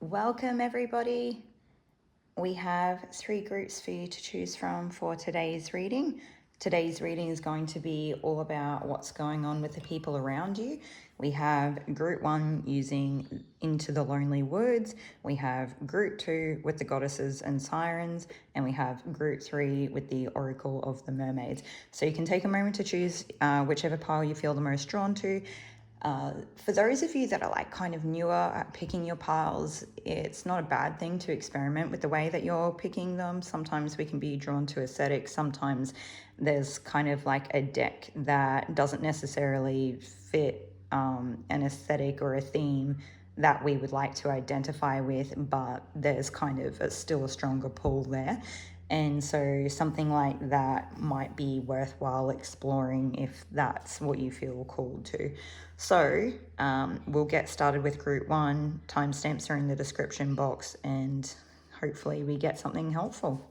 Welcome everybody. We have 3 groups for you to choose from for today's reading. Today's reading is going to be all about what's going on with the people around you. We have group 1 using Into the Lonely Woods. We have group 2 with the Goddesses and Sirens. And we have group 3 with the Oracle of the Mermaids. So you can take a moment to choose whichever pile you feel the most drawn to. For those of you that are like kind of newer at picking your piles, it's not a bad thing to experiment with the way that you're picking them. Sometimes we can be drawn to aesthetics. Sometimes there's kind of like a deck that doesn't necessarily fit an aesthetic or a theme that we would like to identify with, but there's kind of still a stronger pull there. And so something like that might be worthwhile exploring if that's what you feel called to. So we'll get started with group 1. Timestamps are in the description box, and hopefully we get something helpful.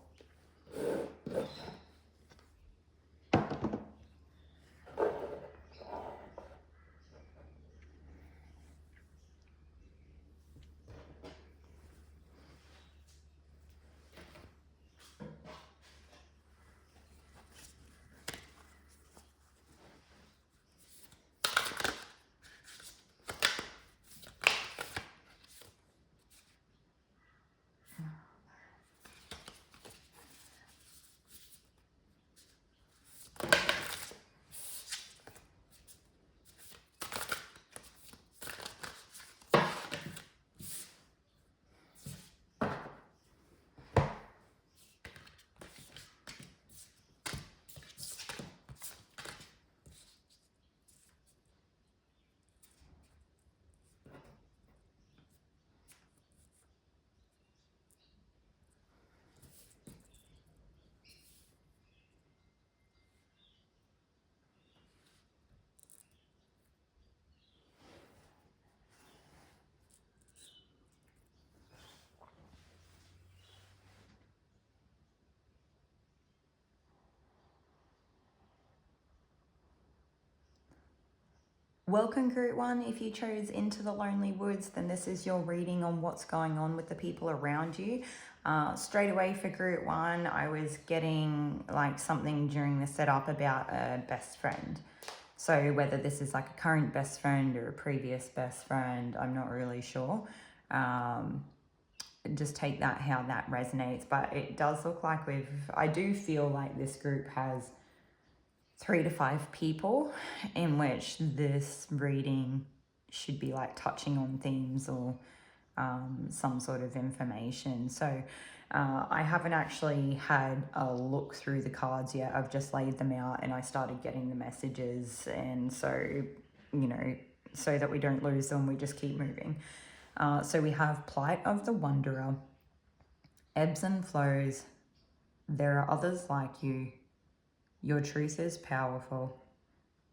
Welcome group 1. If you chose Into the Lonely Woods, then this is your reading on what's going on with the people around you. Straight away for group 1, I was getting like something during the setup about a best friend. So whether this is like a current best friend or a previous best friend, I'm not really sure. Just take that how that resonates. But it does look like I do feel like this group has 3 to 5 people in which this reading should be like touching on themes or some sort of information. So I haven't actually had a look through the cards yet. I've just laid them out and I started getting the messages, and so, you know, so that we don't lose them, we just keep moving. So we have Plight of the Wanderer, Ebbs and Flows, There Are Others Like You, Your Truth is Powerful,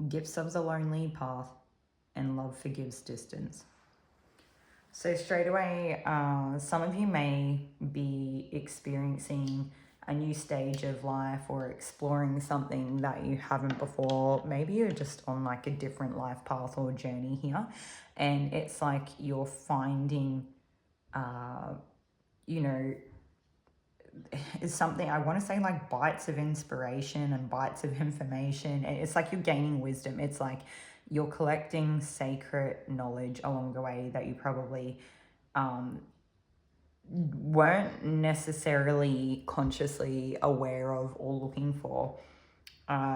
Gifts of the Lonely Path, and Love Forgives Distance. So straight away, some of you may be experiencing a new stage of life or exploring something that you haven't before. Maybe you're just on like a different life path or journey here, and it's like you're finding, you know, is something, I want to say like bites of inspiration and bites of information. It's like you're gaining wisdom. It's like you're collecting sacred knowledge along the way that you probably weren't necessarily consciously aware of or looking for,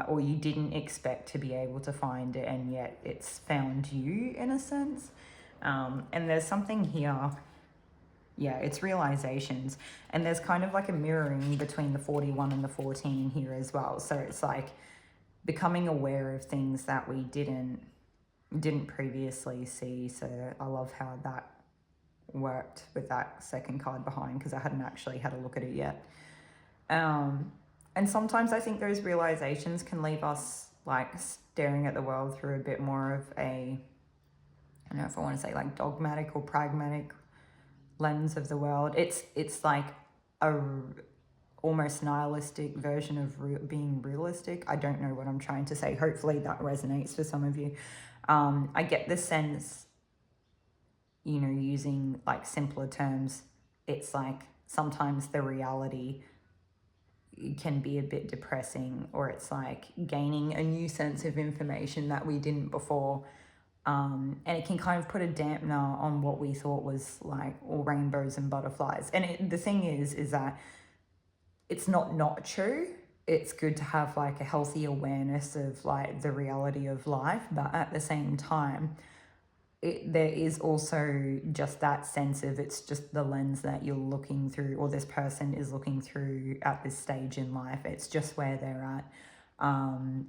or you didn't expect to be able to find it, and yet it's found you in a sense. And there's something here. Yeah, it's realizations, and there's kind of like a mirroring between the 41 and the 14 here as well. So it's like becoming aware of things that we didn't previously see. So I love how that worked with that second card behind, because I hadn't actually had a look at it yet. And sometimes I think those realizations can leave us like staring at the world through a bit more of a, I don't know if I want to say like dogmatic or pragmatic lens of the world. It's like a almost nihilistic version of being realistic. I don't know what I'm trying to say. Hopefully that resonates for some of you. I get the sense you know, using like simpler terms, it's like sometimes the reality can be a bit depressing, or it's like gaining a new sense of information that we didn't before. And it can kind of put a dampener on what we thought was like all rainbows and butterflies. And the thing is that it's not true. It's good to have like a healthy awareness of like the reality of life, but at the same time, there is also just that sense of it's just the lens that you're looking through, or this person is looking through at this stage in life. It's just where they're at.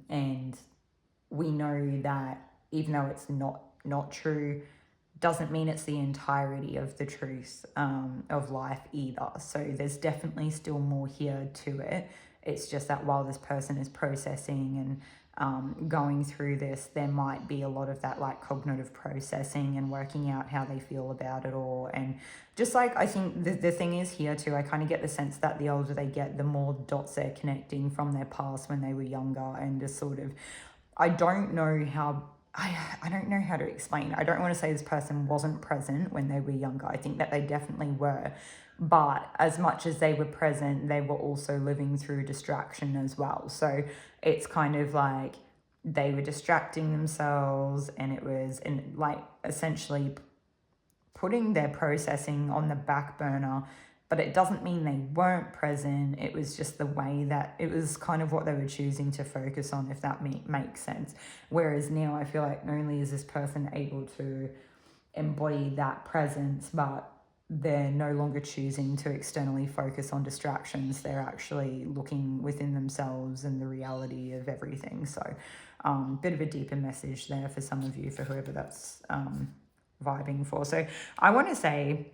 And we know that even though it's not true, doesn't mean it's the entirety of the truth of life either. So there's definitely still more here to it. It's just that while this person is processing and going through this, there might be a lot of that like cognitive processing and working out how they feel about it all. And just like, I think the thing is here too, I kind of get the sense that the older they get, the more dots they're connecting from their past when they were younger, and just sort of, I don't know how to explain. I don't want to say this person wasn't present when they were younger. I think that they definitely were. But as much as they were present, they were also living through distraction as well. So it's kind of like they were distracting themselves, and it was like essentially putting their processing on the back burner. But it doesn't mean they weren't present. It was just the way that it was kind of what they were choosing to focus on, if that makes sense. Whereas now I feel like not only is this person able to embody that presence, but they're no longer choosing to externally focus on distractions. They're actually looking within themselves and the reality of everything. So bit of a deeper message there for some of you, for whoever that's vibing for. So I want to say,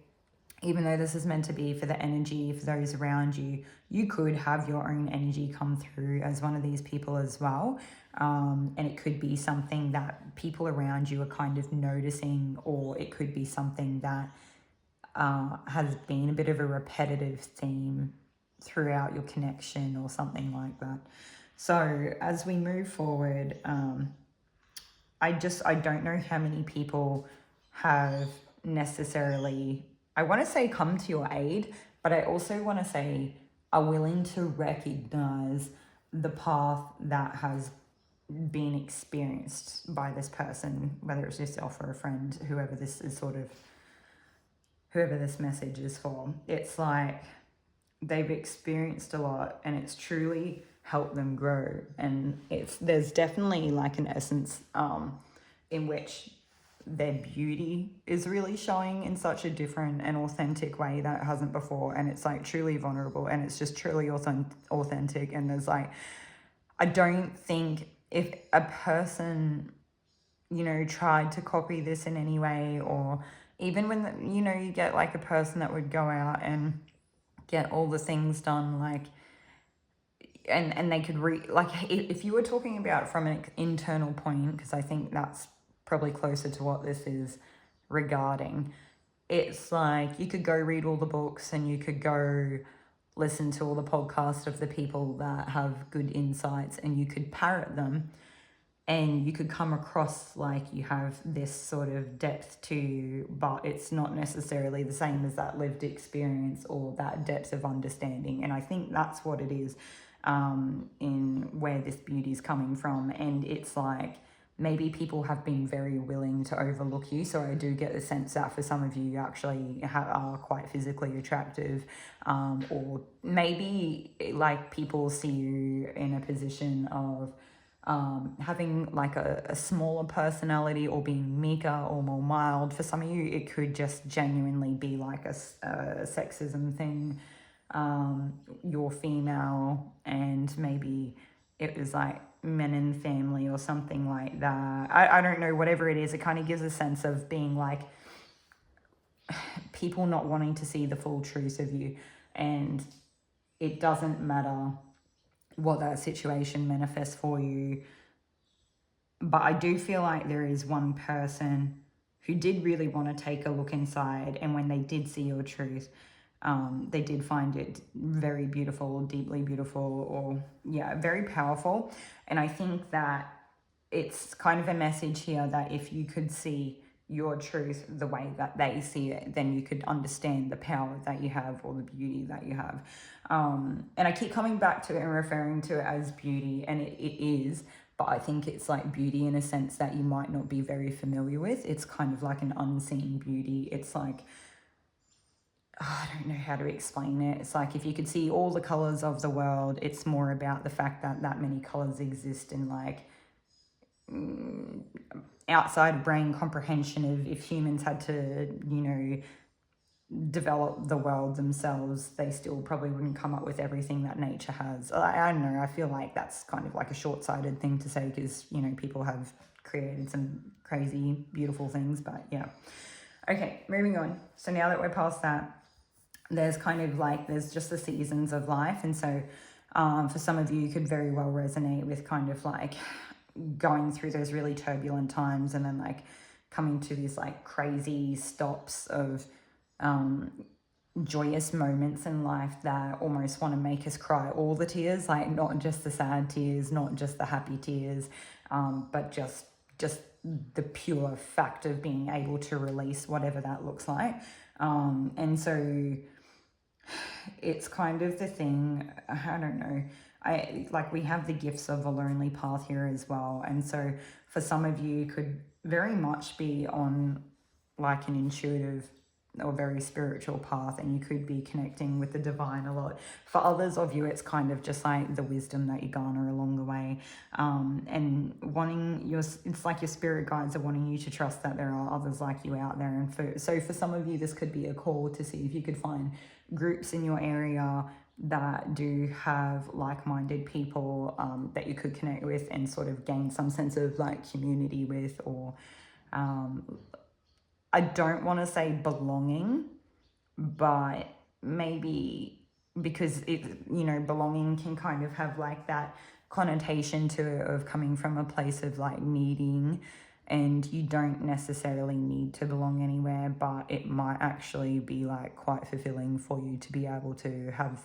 even though this is meant to be for the energy for those around you, you could have your own energy come through as one of these people as well. And it could be something that people around you are kind of noticing, or it could be something that has been a bit of a repetitive theme throughout your connection or something like that. So as we move forward, I don't know how many people have necessarily, I want to say come to your aid, but I also want to say are willing to recognize the path that has been experienced by this person, whether it's yourself or a friend, whoever this message is for. It's like they've experienced a lot, and it's truly helped them grow. And there's definitely like an essence in which their beauty is really showing in such a different and authentic way that it hasn't before. And it's like truly vulnerable, and it's just truly authentic. And there's like, I don't think if a person, you know, tried to copy this in any way, or even when, you know, you get like a person that would go out and get all the things done, like, and they could like, if you were talking about from an internal point, because I think that's probably closer to what this is regarding, it's like you could go read all the books, and you could go listen to all the podcasts of the people that have good insights, and you could parrot them, and you could come across like you have this sort of depth to you, but it's not necessarily the same as that lived experience or that depth of understanding. And I think that's what it is, in where this beauty is coming from. And it's like, maybe people have been very willing to overlook you. So I do get the sense that for some of you, you actually are quite physically attractive, or maybe like people see you in a position of having like a smaller personality, or being meeker or more mild. For some of you, it could just genuinely be like a sexism thing. You're female, and maybe it was like men in family or something like that. I don't know, whatever it is, it kind of gives a sense of being like people not wanting to see the full truth of you. And it doesn't matter what that situation manifests for you. But I do feel like there is one person who did really want to take a look inside, and when they did see your truth, they did find it very beautiful, deeply beautiful, or very powerful. And I think that it's kind of a message here that if you could see your truth the way that they see it, then you could understand the power that you have or the beauty that you have. And I keep coming back to it and referring to it as beauty, and it is, but I think it's like beauty in a sense that you might not be very familiar with. It's kind of like an unseen beauty. It's like, I don't know how to explain it. It's like if you could see all the colors of the world, it's more about the fact that that many colors exist in like outside of brain comprehension of if humans had to, develop the world themselves, they still probably wouldn't come up with everything that nature has. I don't know. I feel like that's kind of like a short-sighted thing to say because, people have created some crazy, beautiful things, but yeah. Okay, moving on. So now that we're past that, there's kind of like, there's just the seasons of life. And so for some of you could very well resonate with kind of like going through those really turbulent times and then like coming to these like crazy stops of joyous moments in life that almost want to make us cry all the tears, like not just the sad tears, not just the happy tears, but just the pure fact of being able to release whatever that looks like. And so it's kind of the thing, I don't know, we have the gifts of a lonely path here as well. And so for some of you could very much be on like an intuitive or very spiritual path, and you could be connecting with the divine a lot. For others of you, it's kind of just like the wisdom that you garner along the way, and it's like your spirit guides are wanting you to trust that there are others like you out there. And for some of you, this could be a call to see if you could find groups in your area that do have like-minded people that you could connect with and sort of gain some sense of like community with, or I don't want to say belonging, but maybe because belonging can kind of have like that connotation to it of coming from a place of like needing, and you don't necessarily need to belong anywhere, but it might actually be like quite fulfilling for you to be able to have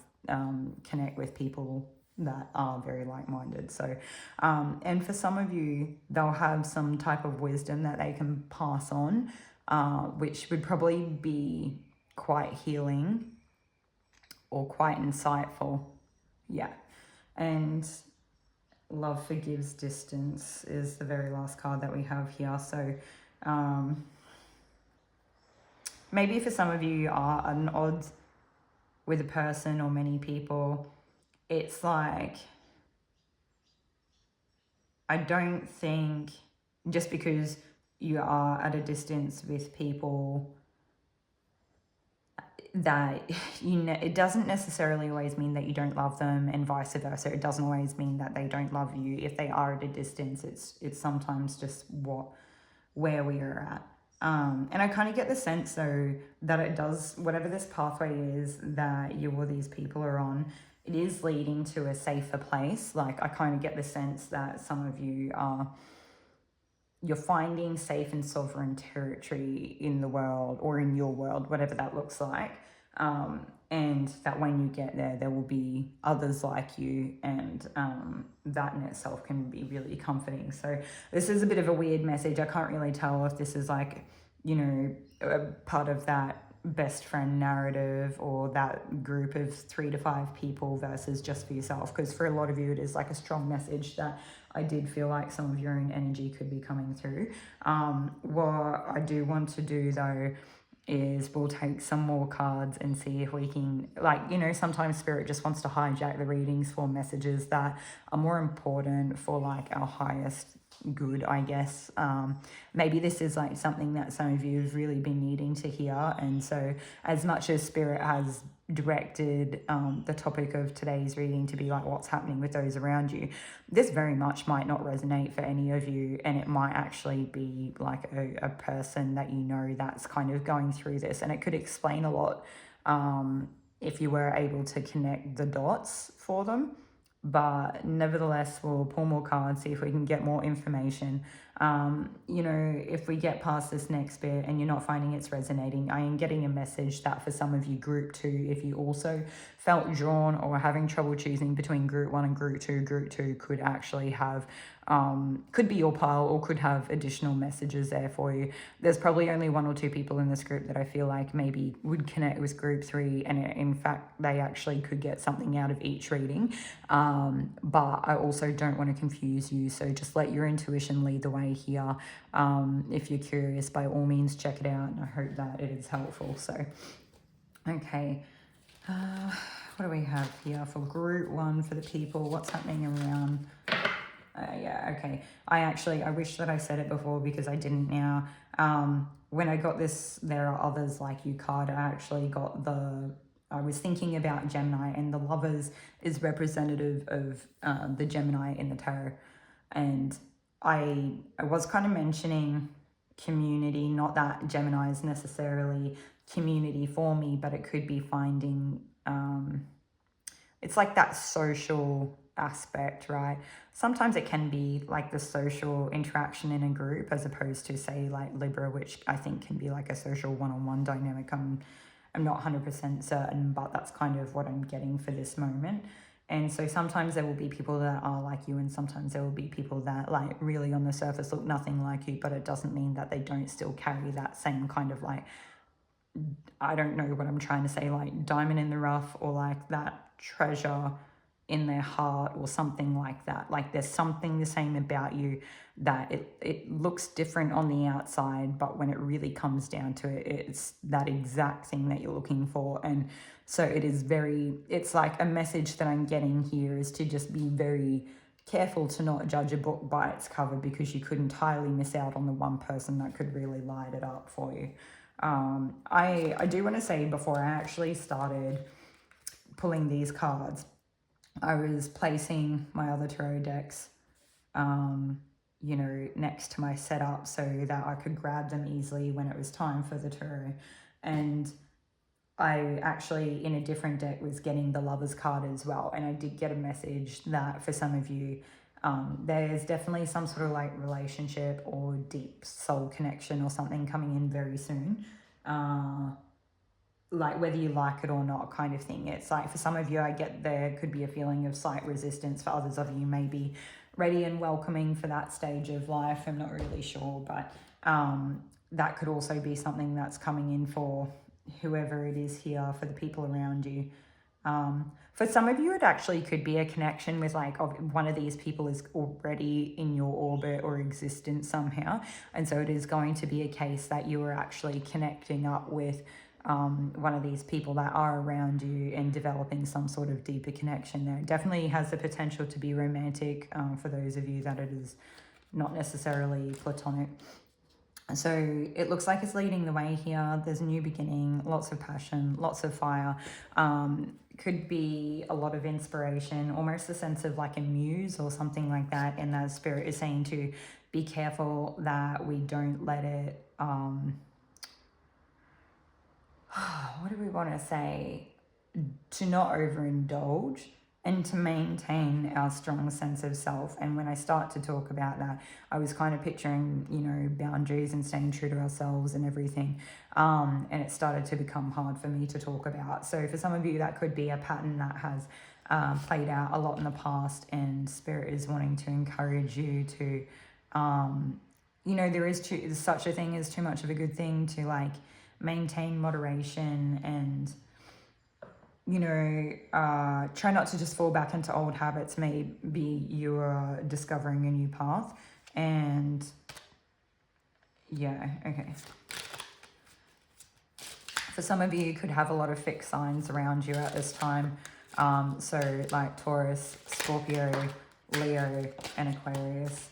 connect with people that are very like-minded. So and for some of you, they'll have some type of wisdom that they can pass on, which would probably be quite healing or quite insightful. Yeah. And love forgives distance is the very last card that we have here. So maybe for some of you are at an odds with a person or many people, it's like, I don't think just because you are at a distance with people that it doesn't necessarily always mean that you don't love them, and vice versa. It doesn't always mean that they don't love you. If they are at a distance, it's sometimes just where we are at. And I kind of get the sense though that it does, whatever this pathway is that you or these people are on, it is leading to a safer place. Like I kind of get the sense that some of you you're finding safe and sovereign territory in the world or in your world, whatever that looks like. And that when you get there, there will be others like you, and that in itself can be really comforting. So this is a bit of a weird message. I can't really tell if this is like, a part of that best friend narrative or that group of 3 to 5 people versus just for yourself. Because for a lot of you, it is like a strong message that I did feel like some of your own energy could be coming through. What I do want to do though is we'll take some more cards and see if we can, sometimes spirit just wants to hijack the readings for messages that are more important for like our highest good, I guess. Maybe this is like something that some of you have really been needing to hear, and so as much as spirit has directed the topic of today's reading to be like what's happening with those around you, this very much might not resonate for any of you, and it might actually be like a person that that's kind of going through this, and it could explain a lot if you were able to connect the dots for them. But nevertheless, we'll pull more cards, see if we can get more information. You know, if we get past this next bit and you're not finding it's resonating, I am getting a message that for some of you, group 2, if you also felt drawn or having trouble choosing between group 1 and group 2 could actually have, could be your pile or could have additional messages there for you. There's probably only 1 or 2 people in this group that I feel like maybe would connect with group 3, and in fact they actually could get something out of each reading, but I also don't want to confuse you, so just let your intuition lead the way here. If you're curious, by all means check it out, and I hope that it is helpful. So okay, what do we have here for group 1 for the people? What's happening around? Yeah, okay. I wish that I said it before because I didn't now. When I got this There Are Others Like You card, I actually got I was thinking about Gemini, and the Lovers is representative of the Gemini in the tarot. And I was kind of mentioning community, not that Gemini is necessarily community for me, but it could be finding, it's like that social aspect, right? Sometimes it can be like the social interaction in a group as opposed to, say, like Libra, which I think can be like a social one-on-one dynamic. I'm not 100% certain, but that's kind of what I'm getting for this moment. And so sometimes there will be people that are like you, and sometimes there will be people that like really on the surface look nothing like you, but it doesn't mean that they don't still carry that same kind of like, I don't know what I'm trying to say, like diamond in the rough, or like that treasure in their heart or something like that. Like there's something the same about you that it looks different on the outside, but when it really comes down to it, it's that exact thing that you're looking for. And so it's like a message that I'm getting here is to just be very careful to not judge a book by its cover, because you could entirely miss out on the one person that could really light it up for you. I do want to say, before I actually started pulling these cards, I was placing my other tarot decks, you know, next to my setup so that I could grab them easily when it was time for the tarot. And I actually, in a different deck, was getting the Lovers card as well. And I did get a message that for some of you, there's definitely some sort of like relationship or deep soul connection or something coming in very soon. Like whether you like it or not kind of thing. It's like for some of you, I get there could be a feeling of slight resistance. For others of you, may be ready and welcoming for that stage of life. I'm not really sure, but that could also be something that's coming in for whoever it is here, for the people around you. For some of you, it actually could be a connection with like one of these people is already in your orbit or existence somehow. And so it is going to be a case that you are actually connecting up with one of these people that are around you and developing some sort of deeper connection there. It definitely has the potential to be romantic for those of you that it is not necessarily platonic. So it looks like it's leading the way here. There's a new beginning, lots of passion, lots of fire. Could be a lot of inspiration, almost a sense of like a muse or something like that. And that spirit is saying to be careful that we don't let it... what do we want to say? To not overindulge and to maintain our strong sense of self. And when I start to talk about that, I was kind of picturing, you know, boundaries and staying true to ourselves and everything. And it started to become hard for me to talk about. So for some of you, that could be a pattern that has played out a lot in the past, and Spirit is wanting to encourage you to, you know, there's such a thing as too much of a good thing, to like maintain moderation and, you know, try not to just fall back into old habits. Maybe you are discovering a new path. And yeah, okay. For some of you could have a lot of fixed signs around you at this time. So like Taurus, Scorpio, Leo, and Aquarius.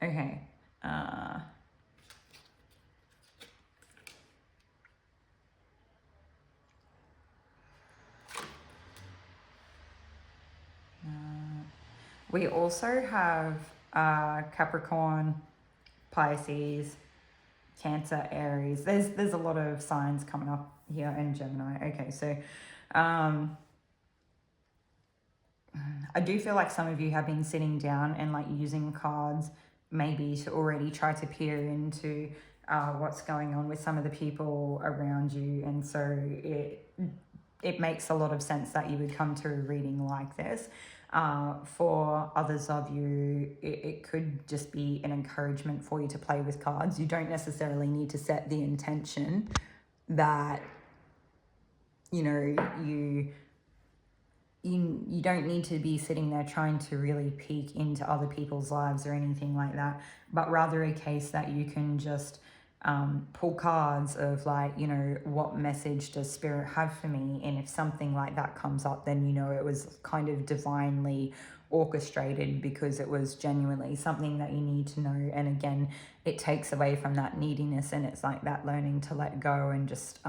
Okay. We also have Capricorn, Pisces, Cancer, Aries. There's a lot of signs coming up here in Gemini. Okay, so I do feel like some of you have been sitting down and like using cards maybe to already try to peer into what's going on with some of the people around you, and so it makes a lot of sense that you would come to a reading like this. For others of you, it could just be an encouragement for you to play with cards. You don't necessarily need to set the intention that, you know, you don't need to be sitting there trying to really peek into other people's lives or anything like that, but rather a case that you can just pull cards of like, you know, what message does spirit have for me? And if something like that comes up, then you know it was kind of divinely orchestrated because it was genuinely something that you need to know. And again, it takes away from that neediness, and it's like that learning to let go and just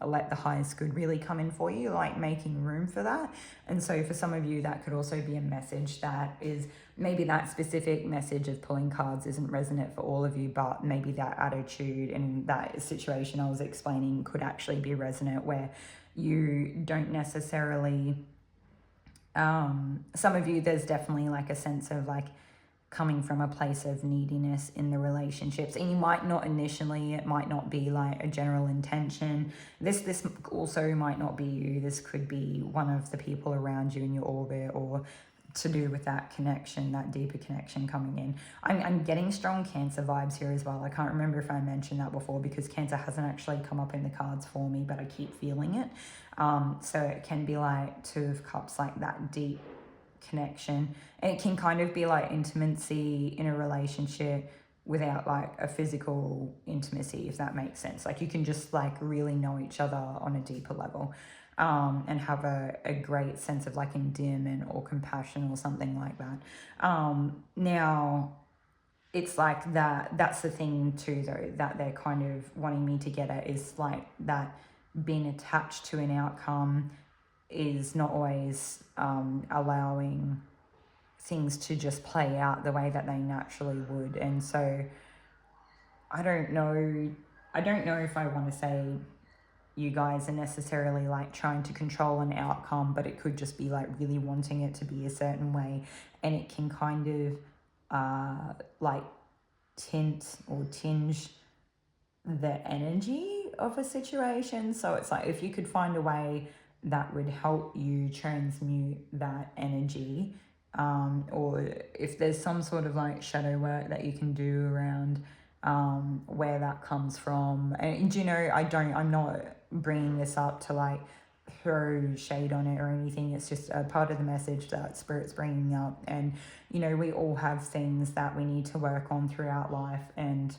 let the highest good really come in for you, like making room for that. And so for some of you, that could also be a message that is maybe that specific message of pulling cards isn't resonant for all of you, but maybe that attitude and that situation I was explaining could actually be resonant, where you don't necessarily some of you, there's definitely like a sense of like coming from a place of neediness in the relationships, and you might not initially, it might not be like a general intention. This also might not be you. This could be one of the people around you in your orbit, or to do with that connection, that deeper connection coming in. I'm getting strong Cancer vibes here as well. I can't remember if I mentioned that before because Cancer hasn't actually come up in the cards for me, but I keep feeling it. So it can be like Two of Cups, like that deep connection. And it can kind of be like intimacy in a relationship without like a physical intimacy, if that makes sense. Like you can just like really know each other on a deeper level. And have a great sense of like endearment or compassion or something like that. Now, it's like that's the thing too, though, that they're kind of wanting me to get at, is like that being attached to an outcome is not always allowing things to just play out the way that they naturally would. And so I don't know if I want to say you guys are necessarily like trying to control an outcome, but it could just be like really wanting it to be a certain way, and it can kind of like tint or tinge the energy of a situation. So it's like if you could find a way that would help you transmute that energy, or if there's some sort of like shadow work that you can do around where that comes from. And you know, I'm not bringing this up to like throw shade on it or anything. It's just a part of the message that Spirit's bringing up. And you know, we all have things that we need to work on throughout life, and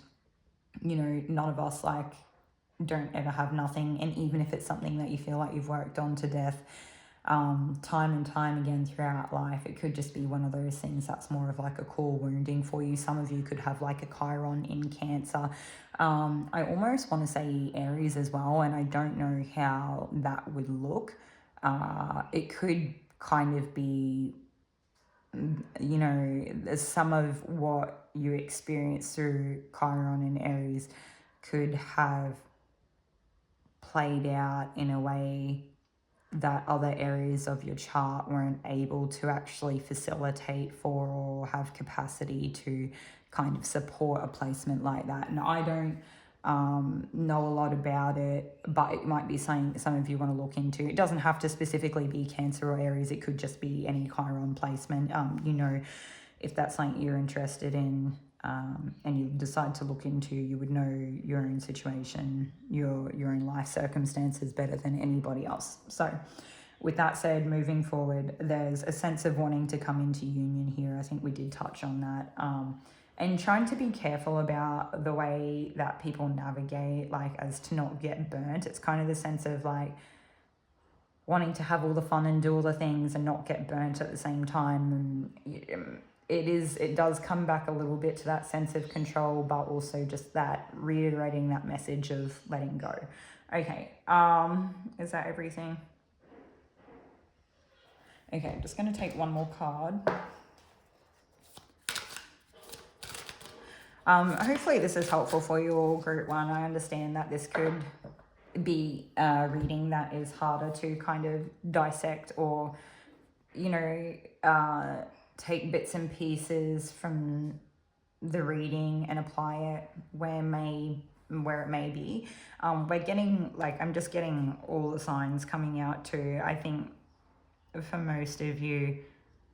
you know, none of us like don't ever have nothing. And even if it's something that you feel like you've worked on to death time and time again throughout life, it could just be one of those things that's more of like a core wounding for you. Some of you could have like a Chiron in Cancer. I almost want to say Aries as well, and I don't know how that would look. It could kind of be, you know, some of what you experience through Chiron and Aries could have played out in a way that other areas of your chart weren't able to actually facilitate for or have capacity to kind of support a placement like that. And I don't know a lot about it, but it might be something some of you want to look into. It doesn't have to specifically be Cancer or Aries. It could just be any Chiron placement. You know, if that's something you're interested in, and you decide to look into, you would know your own situation, your own life circumstances better than anybody else. So with that said, moving forward, there's a sense of wanting to come into union here. I think we did touch on that. And trying to be careful about the way that people navigate, like as to not get burnt. It's kind of the sense of like wanting to have all the fun and do all the things and not get burnt at the same time. And it does come back a little bit to that sense of control, but also just that reiterating that message of letting go. Okay, is that everything? Okay, I'm just going to take one more card. Hopefully this is helpful for you all, Group 1. I understand that this could be a reading that is harder to kind of dissect or, you know, take bits and pieces from the reading and apply it where it may be. We're getting, like, I'm just getting all the signs coming out too. I think for most of you,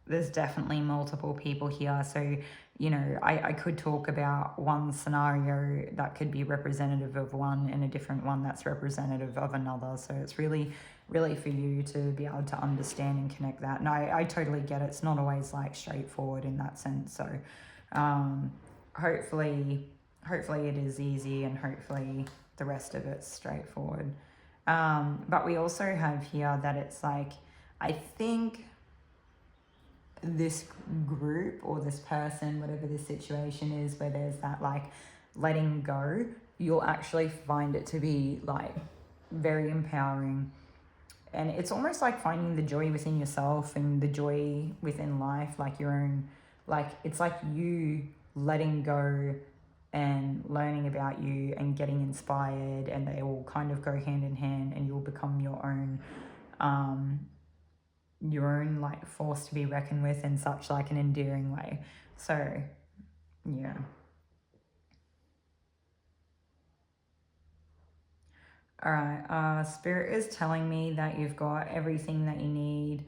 there's definitely multiple people here. So, you know, I could talk about one scenario that could be representative of one and a different one that's representative of another. So it's really, really for you to be able to understand and connect that. And I totally get it. It's not always like straightforward in that sense. So hopefully it is easy, and hopefully the rest of it's straightforward. But we also have here that it's like, I think this group or this person, whatever the situation is, where there's that like letting go, you'll actually find it to be like very empowering. And it's almost like finding the joy within yourself and the joy within life, like your own, like it's like you letting go and learning about you and getting inspired, and they all kind of go hand in hand, and you'll become your own like force to be reckoned with in such like an endearing way. So yeah. All right, Spirit is telling me that you've got everything that you need.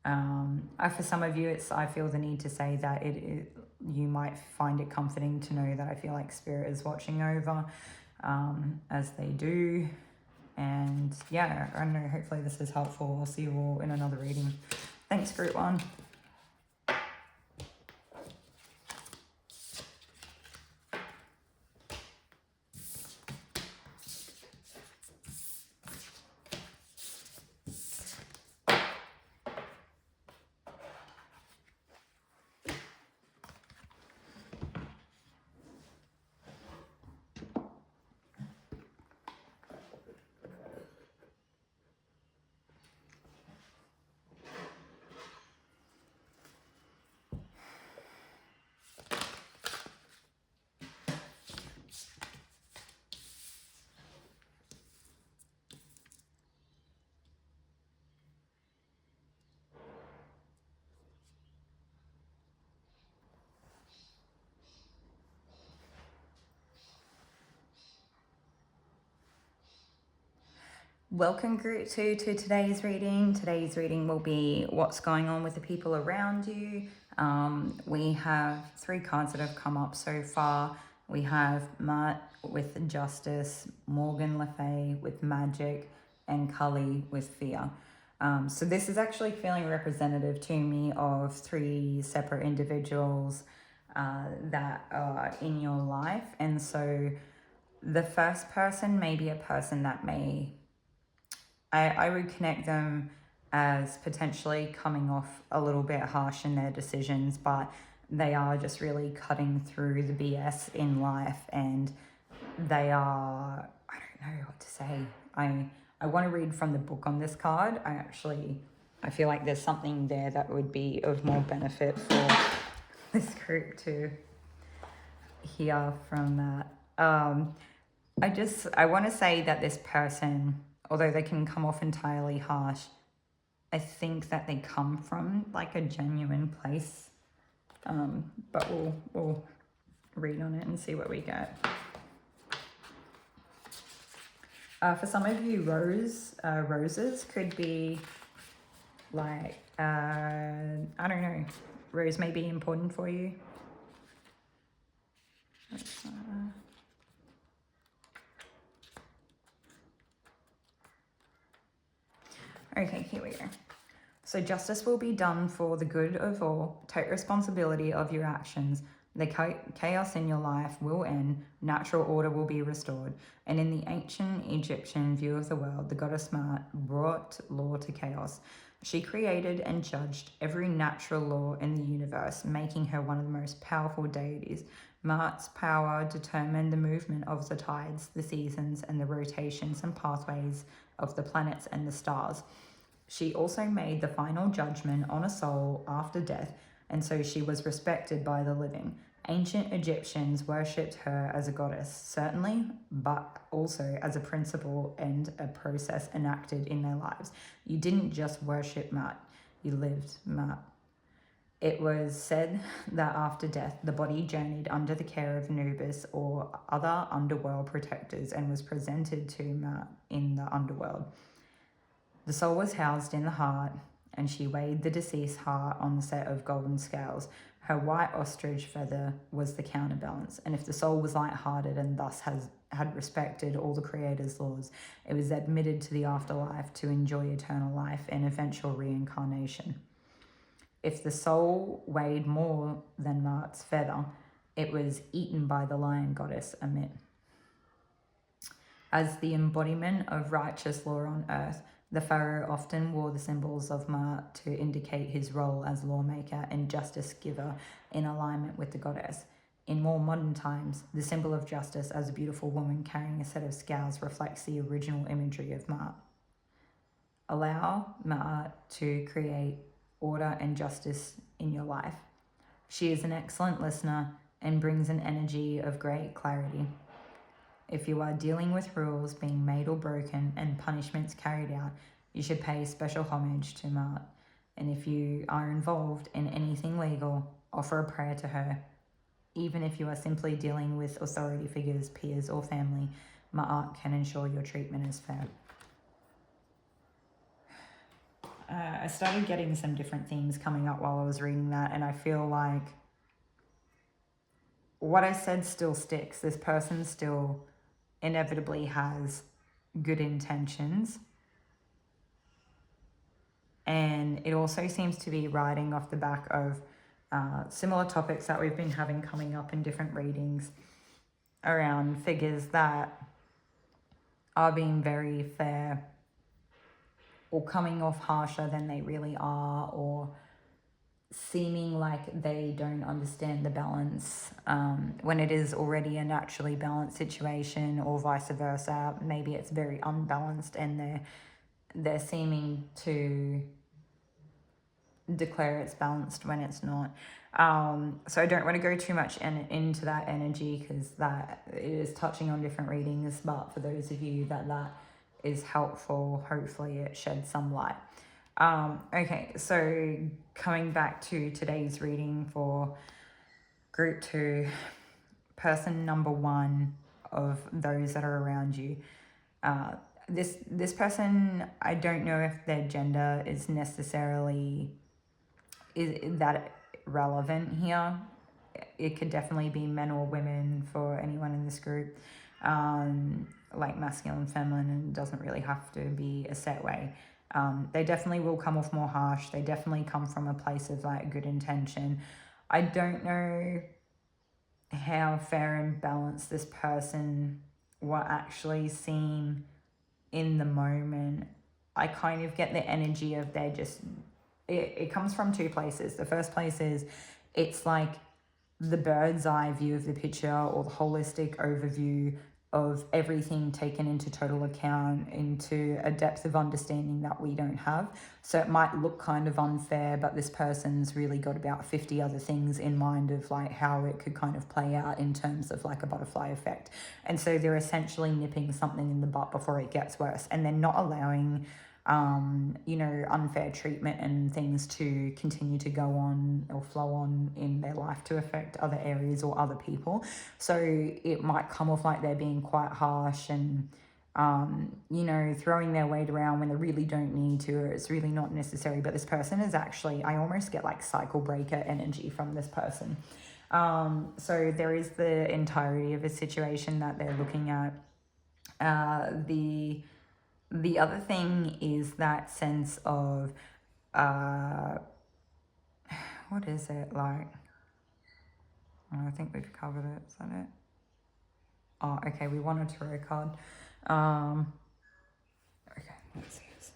For some of you, I feel the need to say that you might find it comforting to know that I feel like Spirit is watching over, as they do. And yeah, I don't know, hopefully this is helpful. I'll see you all in another reading. Thanks, Group 1. Welcome, Group 2, to today's reading. Today's reading will be what's going on with the people around you. We have 3 cards that have come up so far. We have Matt with Justice, Morgan Le Fay with Magic, and Cully with Fear. So this is actually feeling representative to me of 3 separate individuals that are in your life. And so the first person may be a person that I would connect them as potentially coming off a little bit harsh in their decisions, but they are just really cutting through the BS in life, and they are, I don't know what to say. I want to read from the book on this card. I feel like there's something there that would be of more benefit for this group to hear from that. I want to say that this person, although they can come off entirely harsh, I think that they come from like a genuine place. But we'll read on it and see what we get. For some of you, roses could be like, I don't know, rose may be important for you. Okay, here we go. So justice will be done for the good of all. Take responsibility of your actions. The chaos in your life will end. Natural order will be restored. And in the ancient Egyptian view of the world, the goddess Ma'at brought law to chaos. She created and judged every natural law in the universe, making her one of the most powerful deities. Ma'at's power determined the movement of the tides, the seasons, and the rotations and pathways of the planets and the stars. She also made the final judgment on a soul after death, and so she was respected by the living. Ancient Egyptians worshipped her as a goddess, certainly, but also as a principle and a process enacted in their lives. You didn't just worship Ma'at. you lived, Matt. It was said that after death, the body journeyed under the care of Anubis or other underworld protectors and was presented to Maat in the underworld. The soul was housed in the heart, and she weighed the deceased heart on the set of golden scales. Her white ostrich feather was the counterbalance, and if the soul was light-hearted and thus had respected all the Creator's laws, it was admitted to the afterlife to enjoy eternal life and eventual reincarnation. If the soul weighed more than Maat's feather, it was eaten by the lion goddess Amit. As the embodiment of righteous law on earth, the pharaoh often wore the symbols of Maat to indicate his role as lawmaker and justice giver in alignment with the goddess. In more modern times, the symbol of justice as a beautiful woman carrying a set of scales reflects the original imagery of Maat. Allow Maat to create order and justice in your life. She is an excellent listener and brings an energy of great clarity. If you are dealing with rules being made or broken and punishments carried out, you should pay special homage to Maat. And if you are involved in anything legal, offer a prayer to her. Even if you are simply dealing with authority figures, peers, or family, Maat can ensure your treatment is fair. I started getting some different themes coming up while I was reading that, and I feel like what I said still sticks. This person still inevitably has good intentions, and it also seems to be riding off the back of similar topics that we've been having coming up in different readings around figures that are being very fair or coming off harsher than they really are, or seeming like they don't understand the balance when it is already a naturally balanced situation, or vice versa. Maybe it's very unbalanced and they're seeming to declare it's balanced when it's not. So I don't want to go too much into that energy, because that is touching on different readings, but for those of you that is helpful, hopefully it sheds some light. Okay, so coming back to today's reading for group 2, person number 1 of those that are around you. This person, I don't know if their gender is necessarily is that relevant here. It could definitely be men or women for anyone in this group. Like masculine, feminine, and doesn't really have to be a set way. They definitely will come off more harsh. They definitely come from a place of like good intention. I don't know how fair and balanced this person will actually seem in the moment. I kind of get the energy of they're just, it comes from 2 places. The first place is it's like the bird's eye view of the picture, or the holistic overview of everything taken into total account, into a depth of understanding that we don't have. So it might look kind of unfair, but this person's really got about 50 other things in mind of like how it could kind of play out in terms of like a butterfly effect. And so they're essentially nipping something in the butt before it gets worse, and they're not allowing unfair treatment and things to continue to go on or flow on in their life to affect other areas or other people. So it might come off like they're being quite harsh and, throwing their weight around when they really don't need to, or it's really not necessary. But this person is actually, I almost get like cycle breaker energy from this person. So there is the entirety of a situation that they're looking at. The other thing is that sense of, what is it like? Oh, I think we've covered it. Is that it? Oh, okay. We want a tarot card. Okay, let's see this.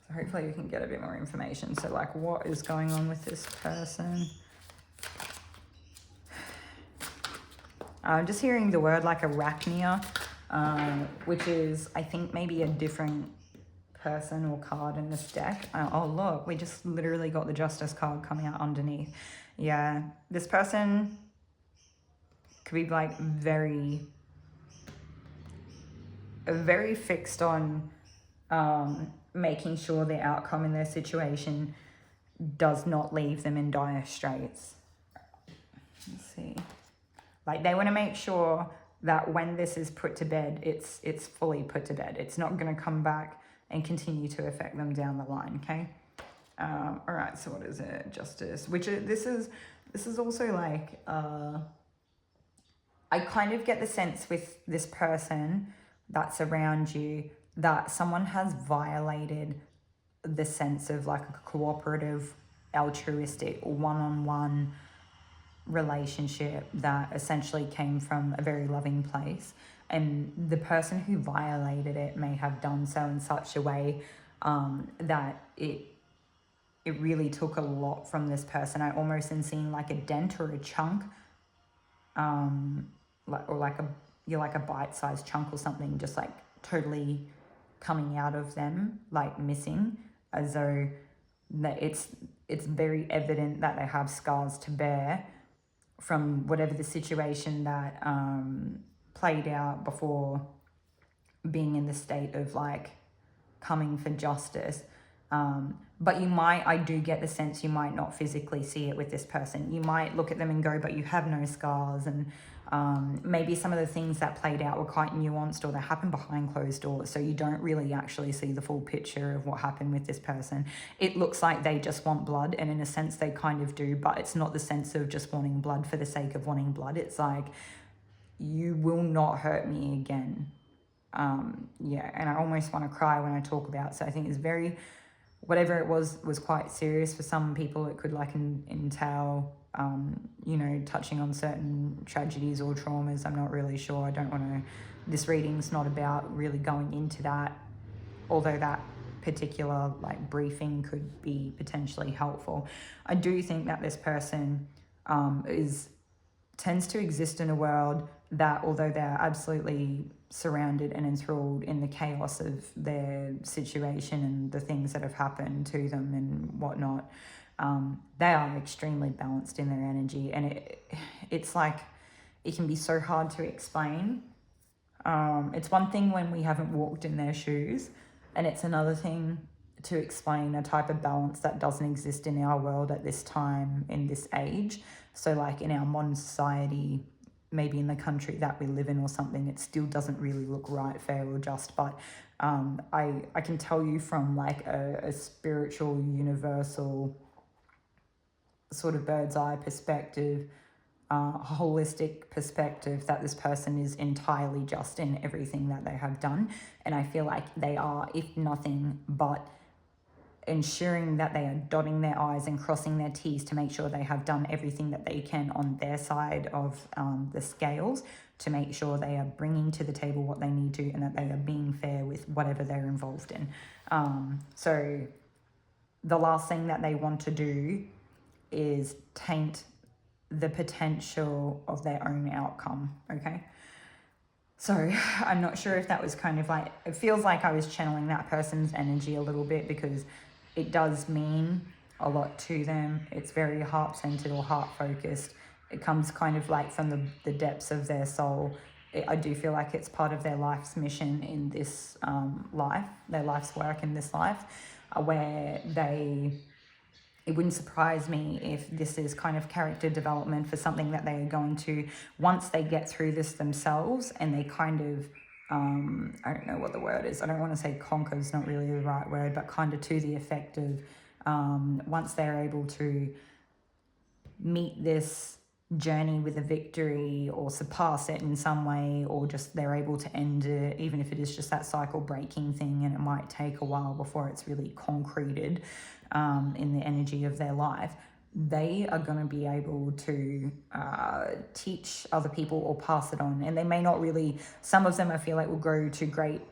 So hopefully we can get a bit more information. So like, what is going on with this person? I'm just hearing the word like arachnia. Which is, I think, maybe a different person or card in this deck. Oh, look, we just literally got the Justice card coming out underneath. Yeah, this person could be like very fixed on making sure the outcome in their situation does not leave them in dire straits. Let's see. Like, they want to make sure that when this is put to bed, it's fully put to bed. It's not going to come back and continue to affect them down the line, okay? All right, so what is it? Justice, which this is also like, I kind of get the sense with this person that's around you that someone has violated the sense of like a cooperative, altruistic, one-on-one relationship that essentially came from a very loving place, and the person who violated it may have done so in such a way that it really took a lot from this person. I almost am seeing like a dent or a chunk, like a bite-sized chunk or something, just like totally coming out of them, like missing, as though that it's very evident that they have scars to bear from whatever the situation that played out before being in the state of like coming for justice. But I do get the sense you might not physically see it with this person. You might look at them and go, but you have no scars. And maybe some of the things that played out were quite nuanced, or they happened behind closed doors. So you don't really actually see the full picture of what happened with this person. It looks like they just want blood, and in a sense they kind of do, but it's not the sense of just wanting blood for the sake of wanting blood. It's like, you will not hurt me again. Yeah, and I almost want to cry when I talk about it. So I think it's very, whatever it was quite serious. For some people it could like entail touching on certain tragedies or traumas. I'm not really sure. I don't want to, this reading's not about really going into that, although that particular like briefing could be potentially helpful. I do think that this person tends to exist in a world that, although they're absolutely surrounded and enthralled in the chaos of their situation and the things that have happened to them and whatnot, they are extremely balanced in their energy. And it's like, it can be so hard to explain. It's one thing when we haven't walked in their shoes, and it's another thing to explain a type of balance that doesn't exist in our world at this time, in this age. So like in our modern society, maybe in the country that we live in or something, it still doesn't really look right, fair or just. But I can tell you from like a spiritual, universal sort of bird's eye perspective, holistic perspective, that this person is entirely just in everything that they have done. And I feel like they are, if nothing but ensuring that they are dotting their I's and crossing their T's to make sure they have done everything that they can on their side of the scales, to make sure they are bringing to the table what they need to, and that they are being fair with whatever they're involved in. So the last thing that they want to do is taint the potential of their own outcome, okay? So I'm not sure if that was kind of like, it feels like I was channeling that person's energy a little bit, because it does mean a lot to them. It's very heart-centered or heart-focused. It comes kind of like from the depths of their soul. I do feel like it's part of their life's mission in this life, their life's work in this life, where it wouldn't surprise me if this is kind of character development for something that they are going to, once they get through this themselves and they kind of, I don't know what the word is. I don't want to say conquer is not really the right word, but kind of to the effect of once they're able to meet this journey with a victory or surpass it in some way, or just they're able to end it, even if it is just that cycle breaking thing, and it might take a while before it's really concreted in the energy of their life, they are going to be able to teach other people or pass it on. And they may not really, some of them I feel like will grow to great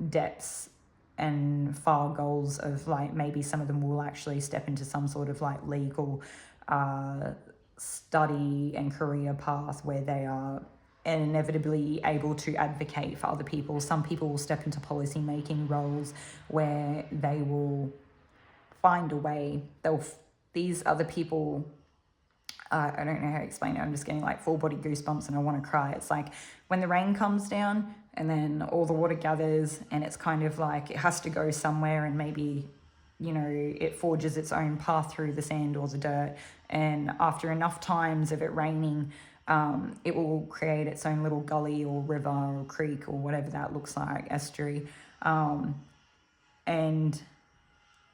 depths and far goals of like, maybe some of them will actually step into some sort of like legal study and career path where they are inevitably able to advocate for other people. Some people will step into policy making roles where they will find a way, these other people I don't know how to explain it. I'm just getting like full body goosebumps and I want to cry. It's like when the rain comes down and then all the water gathers and it's kind of like it has to go somewhere, and maybe, you know, it forges its own path through the sand or the dirt. And after enough times of it raining, it will create its own little gully or river or creek or whatever that looks like, estuary. And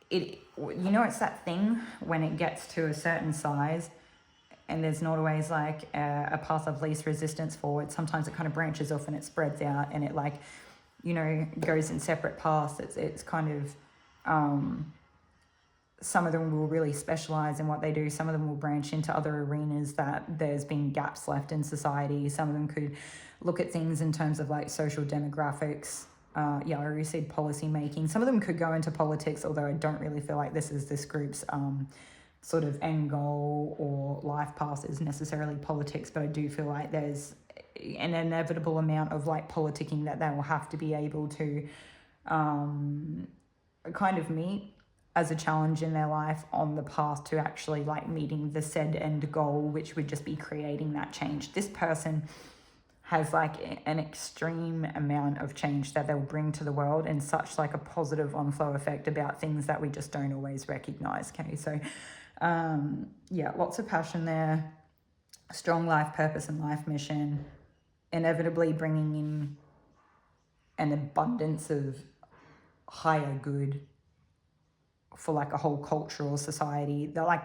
it, you know, it's that thing when it gets to a certain size and there's not always like a path of least resistance forward. Sometimes it kind of branches off and it spreads out and it, like, you know, goes in separate paths. It's kind of, some of them will really specialize in what they do. Some of them will branch into other arenas that there's been gaps left in society. Some of them could look at things in terms of like social demographics. I already said policy making. Some of them could go into politics, although I don't really feel like this group's sort of end goal or life path is necessarily politics, but I do feel like there's an inevitable amount of like politicking that they will have to be able to kind of meet as a challenge in their life on the path to actually like meeting the said end goal, which would just be creating that change. This person has like an extreme amount of change that they'll bring to the world, and such like a positive on-flow effect about things that we just don't always recognize. Okay, so lots of passion there, strong life purpose and life mission, inevitably bringing in an abundance of higher good for like a whole cultural society. They're like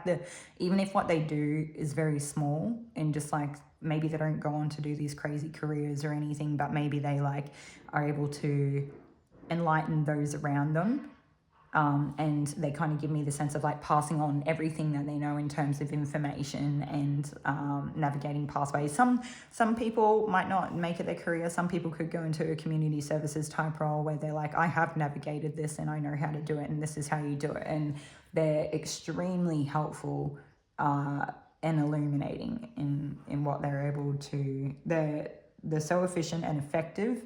even if what they do is very small and just like maybe they don't go on to do these crazy careers or anything, but maybe they like are able to enlighten those around them. And they kind of give me the sense of like passing on everything that they know in terms of information and navigating pathways. Some people might not make it their career. Some people could go into a community services type role where they're like, I have navigated this and I know how to do it and this is how you do it. And they're extremely helpful and illuminating in what they're able to. They're so efficient and effective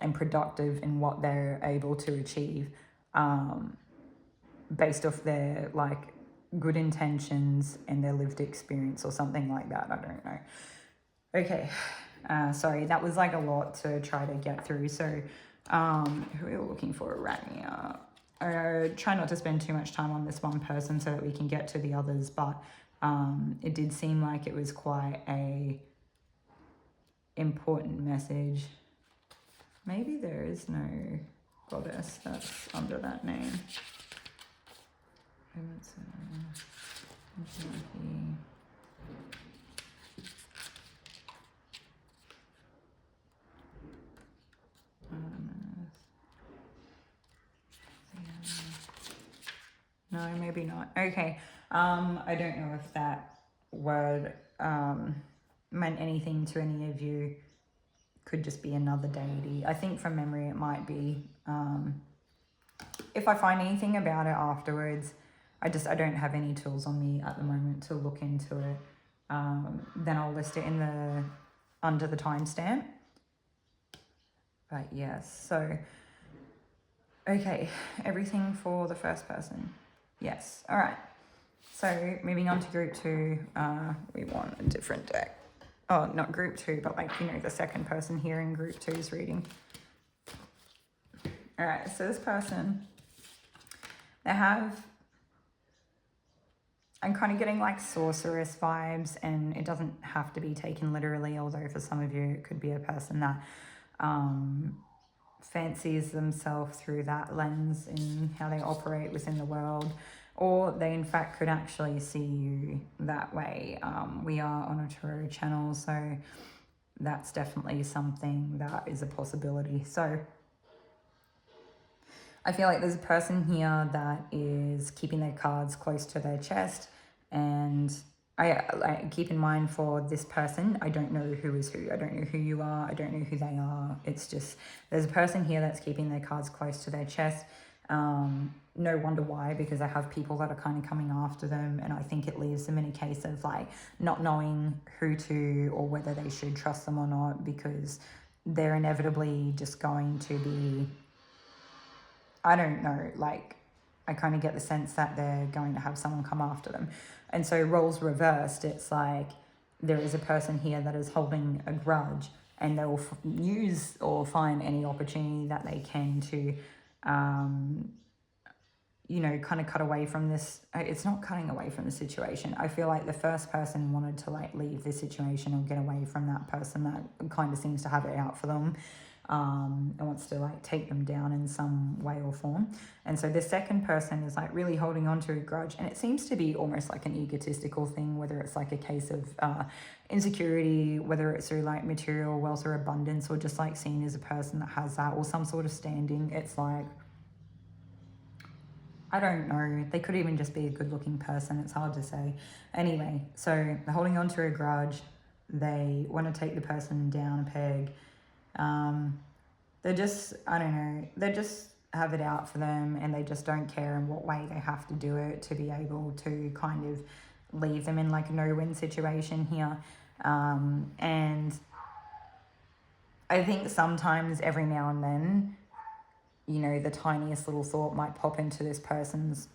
and productive in what they're able to achieve. Based off their like good intentions and their lived experience or something like that. I don't know. Okay, sorry, that was like a lot to try to get through. So who are we looking for right now? Try not to spend too much time on this one person so that we can get to the others, but it did seem like it was quite a important message. Maybe there is no goddess that's under that name. No, maybe not. Okay. I don't know if that word meant anything to any of you. Could just be another deity. I think from memory it might be. If I find anything about it afterwards, I don't have any tools on me at the moment to look into it. Then I'll list it in under the timestamp. But yes, so okay, everything for the first person. Yes, all right. So moving on to group 2, we want a different deck. Oh, not group 2, but like, you know, the second person here in group 2's reading. All right, so this person, I'm kind of getting like sorceress vibes, and it doesn't have to be taken literally, although for some of you it could be a person that fancies themselves through that lens in how they operate within the world, or they in fact could actually see you that way. We are on a tarot channel, so that's definitely something that is a possibility. So I feel like there's a person here that is keeping their cards close to their chest, and I keep in mind for this person, I don't know who is who. I don't know who you are. I don't know who they are. It's just, there's a person here that's keeping their cards close to their chest. No wonder why, because I have people that are kind of coming after them, and I think it leaves them in a case of like not knowing who to or whether they should trust them or not, because they're inevitably just going to be, I don't know, like I kind of get the sense that they're going to have someone come after them. And so roles reversed, it's like there is a person here that is holding a grudge, and they will use or find any opportunity that they can to you know, kind of cut away from this. It's not cutting away from the situation. I feel like the first person wanted to like leave this situation or get away from that person that kind of seems to have it out for them, and wants to like take them down in some way or form. And so the second person is like really holding on to a grudge, and it seems to be almost like an egotistical thing, whether it's like a case of insecurity, whether it's through like material wealth or abundance, or just like seen as a person that has that or some sort of standing. It's like, I don't know. They could even just be a good looking person. It's hard to say. Anyway, so they're holding on to a grudge. They want to take the person down a peg. They're just, I don't know, they just have it out for them, and they just don't care in what way they have to do it to be able to kind of leave them in like a no-win situation here. And I think sometimes every now and then, you know, the tiniest little thought might pop into this person's,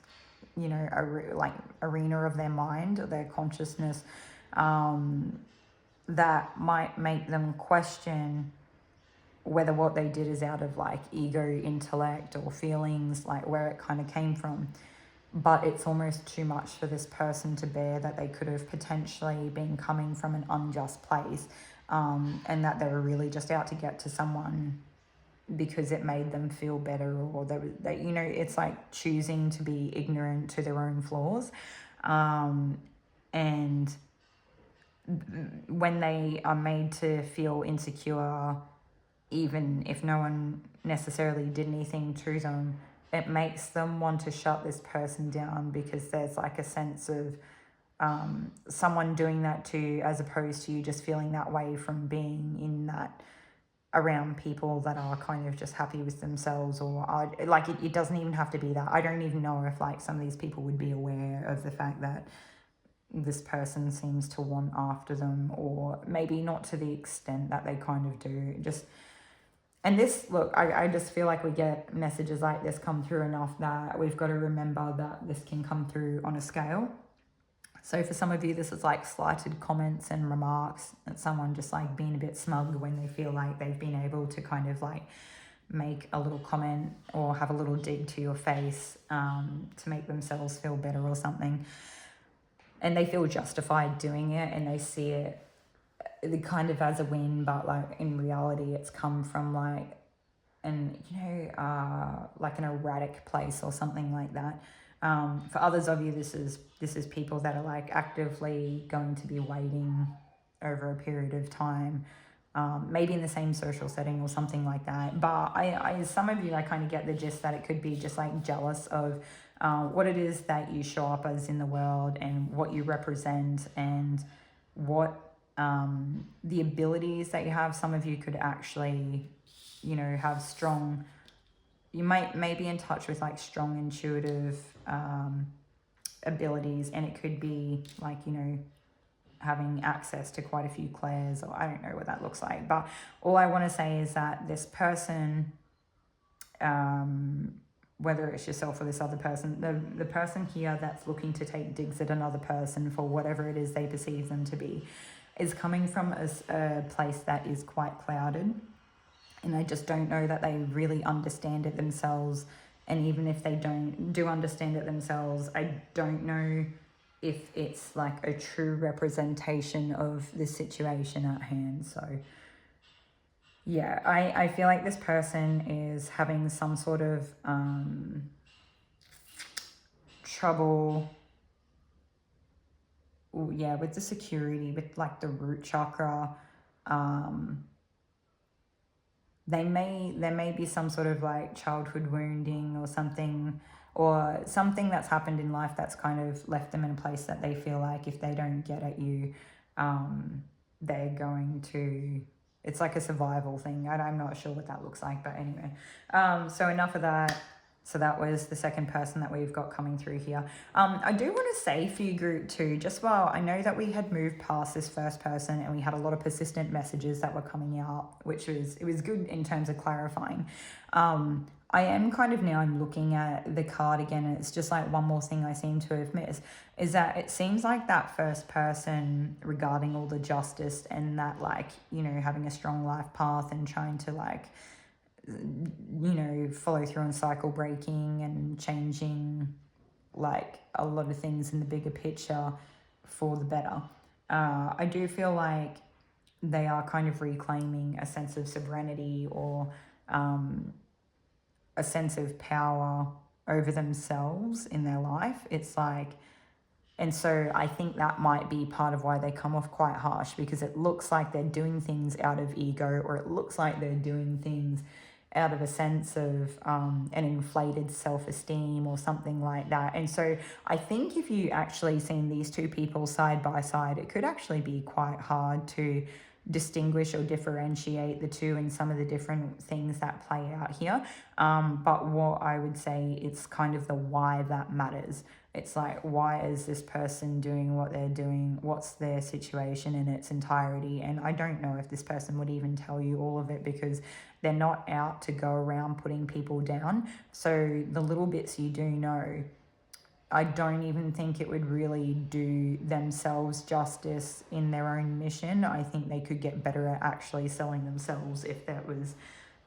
you know, arena of their mind, their consciousness, that might make them question whether what they did is out of like ego, intellect, or feelings, like where it kind of came from. But it's almost too much for this person to bear, that they could have potentially been coming from an unjust place, and that they were really just out to get to someone because it made them feel better, or they you know, it's like choosing to be ignorant to their own flaws. And when they are made to feel insecure, even if no one necessarily did anything to them, it makes them want to shut this person down, because there's like a sense of someone doing that to you, as opposed to you just feeling that way from being in that around people that are kind of just happy with themselves, or are like, it doesn't even have to be that. I don't even know if like some of these people would be aware of the fact that this person seems to want after them, or maybe not to the extent that they kind of do. Just, and this, look, I just feel like we get messages like this come through enough that we've got to remember that this can come through on a scale. So for some of you, this is like slighted comments and remarks, and someone just like being a bit smug when they feel like they've been able to kind of like make a little comment or have a little dig to your face, to make themselves feel better or something. And they feel justified doing it, and they see it kind of as a win, but like in reality it's come from like like an erratic place or something like that. For others of you, this is people that are like actively going to be waiting over a period of time, maybe in the same social setting or something like that. But I some of you, I kind of get the gist that it could be just like jealous of what it is that you show up as in the world, and what you represent, and what the abilities that you have. Some of you could actually, you know, have strong, you may be in touch with like strong intuitive abilities, and it could be like, you know, having access to quite a few clairs, or I don't know what that looks like. But all I want to say is that this person, whether it's yourself or this other person, the person here that's looking to take digs at another person for whatever it is they perceive them to be, is coming from a place that is quite clouded. And I just don't know that they really understand it themselves. And even if they do understand it themselves, I don't know if it's like a true representation of the situation at hand. So yeah, I feel like this person is having some sort of trouble, with the security, with like the root chakra. There may be some sort of like childhood wounding or something that's happened in life that's kind of left them in a place that they feel like if they don't get at you, they're going to, it's like a survival thing. I'm not sure what that looks like, but anyway. So enough of that. So that was the second person that we've got coming through here. I do want to say for you group two, just while I know that we had moved past this first person and we had a lot of persistent messages that were coming out, which was, it was good in terms of clarifying. I am kind of now, I'm looking at the card again, and it's just like one more thing I seem to have missed, is that it seems like that first person regarding all the justice and that, like, you know, having a strong life path and trying to, like, you know, follow through on cycle breaking and changing like a lot of things in the bigger picture for the better. I do feel like they are kind of reclaiming a sense of sovereignty or a sense of power over themselves in their life. It's like, and so I think that might be part of why they come off quite harsh, because it looks like they're doing things out of ego, or it looks like they're doing things out of a sense of an inflated self-esteem or something like that. And so I think if you actually seen these two people side by side, it could actually be quite hard to distinguish or differentiate the two in some of the different things that play out here. But what I would say, it's kind of the why that matters. It's like, why is this person doing what they're doing? What's their situation in its entirety? And I don't know if this person would even tell you all of it, because they're not out to go around putting people down. So the little bits you do know, I don't even think it would really do themselves justice in their own mission. I think they could get better at actually selling themselves if there was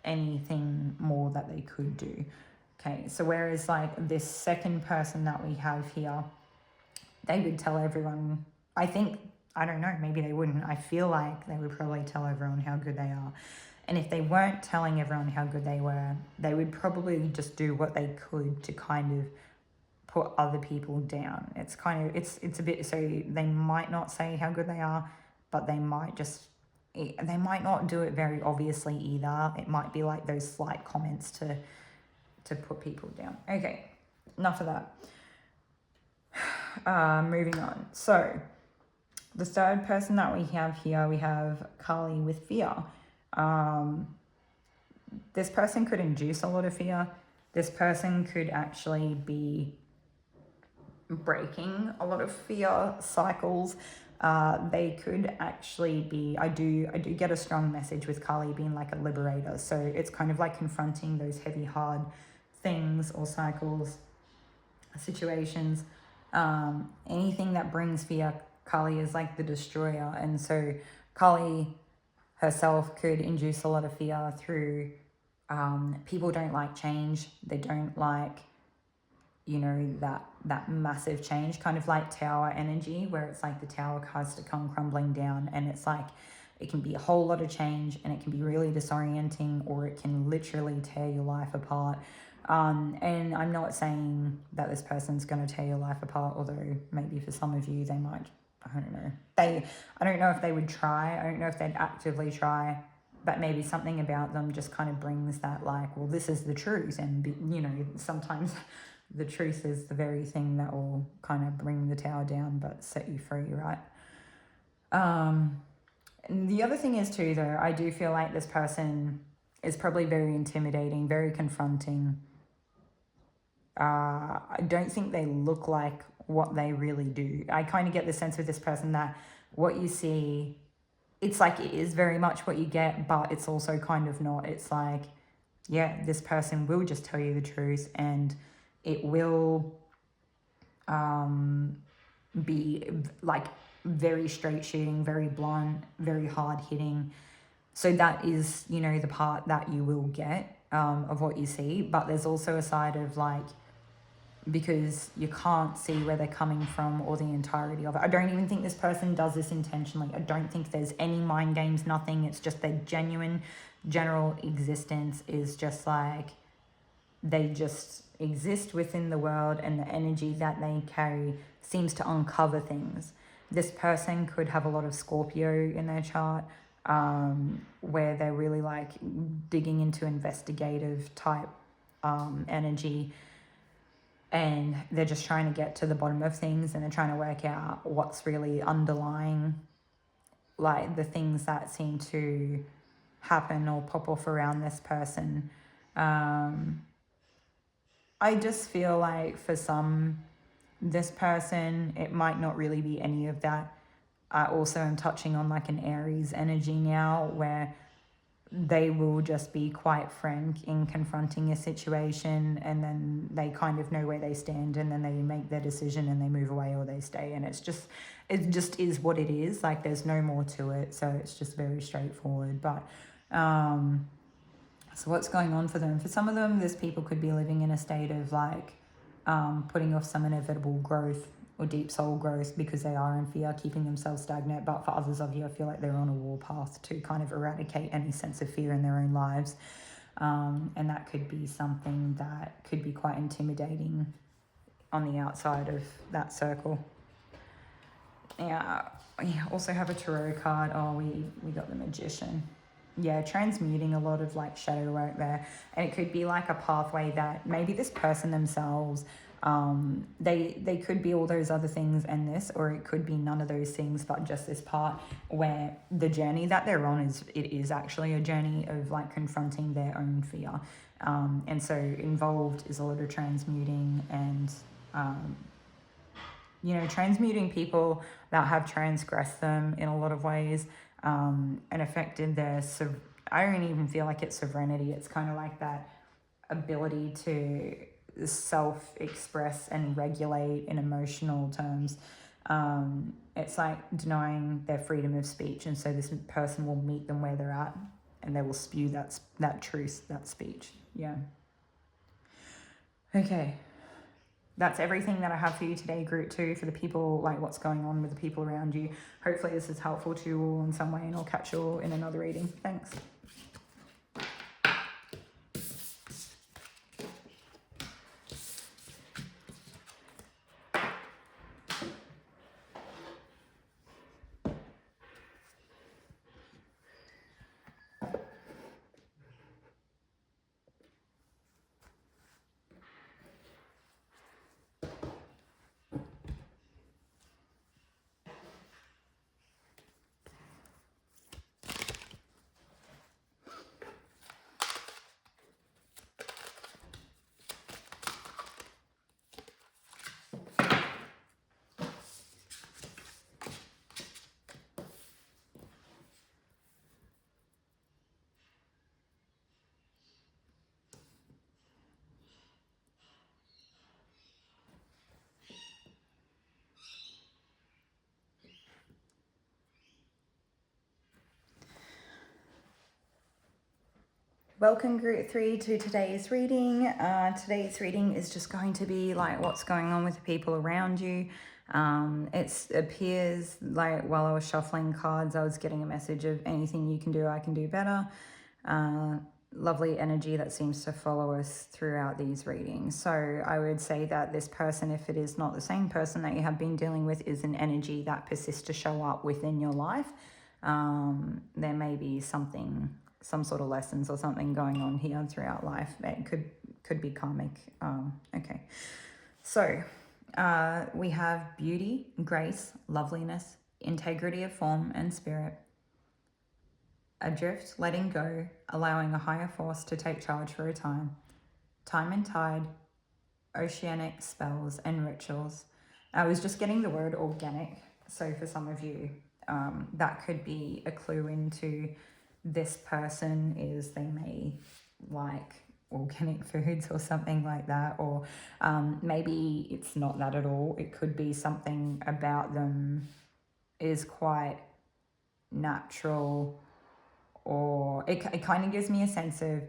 anything more that they could do. Okay, so whereas like this second person that we have here, they would tell everyone, I think, I don't know, maybe they wouldn't. I feel like they would probably tell everyone how good they are. And if they weren't telling everyone how good they were, they would probably just do what they could to kind of put other people down. It's kind of, it's a bit, so they might not say how good they are, but they might not do it very obviously either. It might be like those slight comments to put people down. Okay, enough of that. Moving on. So the third person that we have here, we have Kali with fear. This person could induce a lot of fear. This person could actually be breaking a lot of fear cycles. They could actually be, I do get a strong message with Kali being like a liberator. So it's kind of like confronting those heavy, hard things or cycles, situations, anything that brings fear. Kali is like the destroyer. And so Kali herself could induce a lot of fear through people don't like change. They don't like, you know, that massive change, kind of like tower energy, where it's like the tower has to come crumbling down, and it's like it can be a whole lot of change and it can be really disorienting, or it can literally tear your life apart. And I'm not saying that this person's going to tear your life apart, although maybe for some of you they might. I don't know. I don't know if they would try. I don't know if they'd actively try, but maybe something about them just kind of brings that, like, well, this is the truth. And, you know, sometimes the truth is the very thing that will kind of bring the tower down but set you free, right? And the other thing is too, though, I do feel like this person is probably very intimidating, very confronting. I don't think they look like what they really do. I kind of get the sense with this person that what you see, it's like it is very much what you get, but it's also kind of not. It's like, yeah, this person will just tell you the truth, and it will be like very straight shooting, very blunt, very hard hitting. So that is, you know, the part that you will get of what you see. But there's also a side of like, because you can't see where they're coming from or the entirety of it. I don't even think this person does this intentionally. I don't think there's any mind games, nothing. It's just their genuine, general existence is just like, they just exist within the world, and the energy that they carry seems to uncover things. This person could have a lot of Scorpio in their chart, where they're really like digging into investigative type energy, and they're just trying to get to the bottom of things, and they're trying to work out what's really underlying, like the things that seem to happen or pop off around this person. I just feel like for this person, it might not really be any of that. I also am touching on like an Aries energy now, where they will just be quite frank in confronting a situation, and then they kind of know where they stand, and then they make their decision and they move away or they stay, and it just is what it is. Like, there's no more to it, so it's just very straightforward. But so what's going on for them? For some of them, this people could be living in a state of like putting off some inevitable growth or deep soul growth because they are in fear, keeping themselves stagnant. But for others of you, I feel like they're on a warpath to kind of eradicate any sense of fear in their own lives. And that could be something that could be quite intimidating on the outside of that circle. Yeah, we also have a tarot card. Oh, we got the Magician. Yeah, transmuting a lot of like shadow work there. And it could be like a pathway that maybe this person themselves, they could be all those other things and this, or it could be none of those things, but just this part where the journey that they're on is actually a journey of like confronting their own fear. And so involved is a lot of transmuting and transmuting people that have transgressed them in a lot of ways, and affected their, I don't even feel like it's sovereignty. It's kind of like that ability to self-express and regulate in emotional terms. It's like denying their freedom of speech. And so this person will meet them where they're at and they will spew that truth, that speech. Yeah. Okay. That's everything that I have for you today, group 2, for the people, like what's going on with the people around you. Hopefully this is helpful to you all in some way, and I'll catch you all in another reading. Thanks. Welcome, group 3, to today's reading. Today's reading is just going to be like what's going on with the people around you. It appears like while I was shuffling cards, I was getting a message of anything you can do, I can do better. Lovely energy that seems to follow us throughout these readings. So I would say that this person, if it is not the same person that you have been dealing with, is an energy that persists to show up within your life. There may be some sort of lessons or something going on here throughout life. It could be karmic. Okay. So we have beauty, grace, loveliness, integrity of form and spirit, adrift, letting go, allowing a higher force to take charge for a time and tide, oceanic spells and rituals. I was just getting the word organic. So for some of you, that could be a clue into this person is they may like organic foods or something like that, or maybe it's not that at all. It could be something about them is quite natural, or it kind of gives me a sense of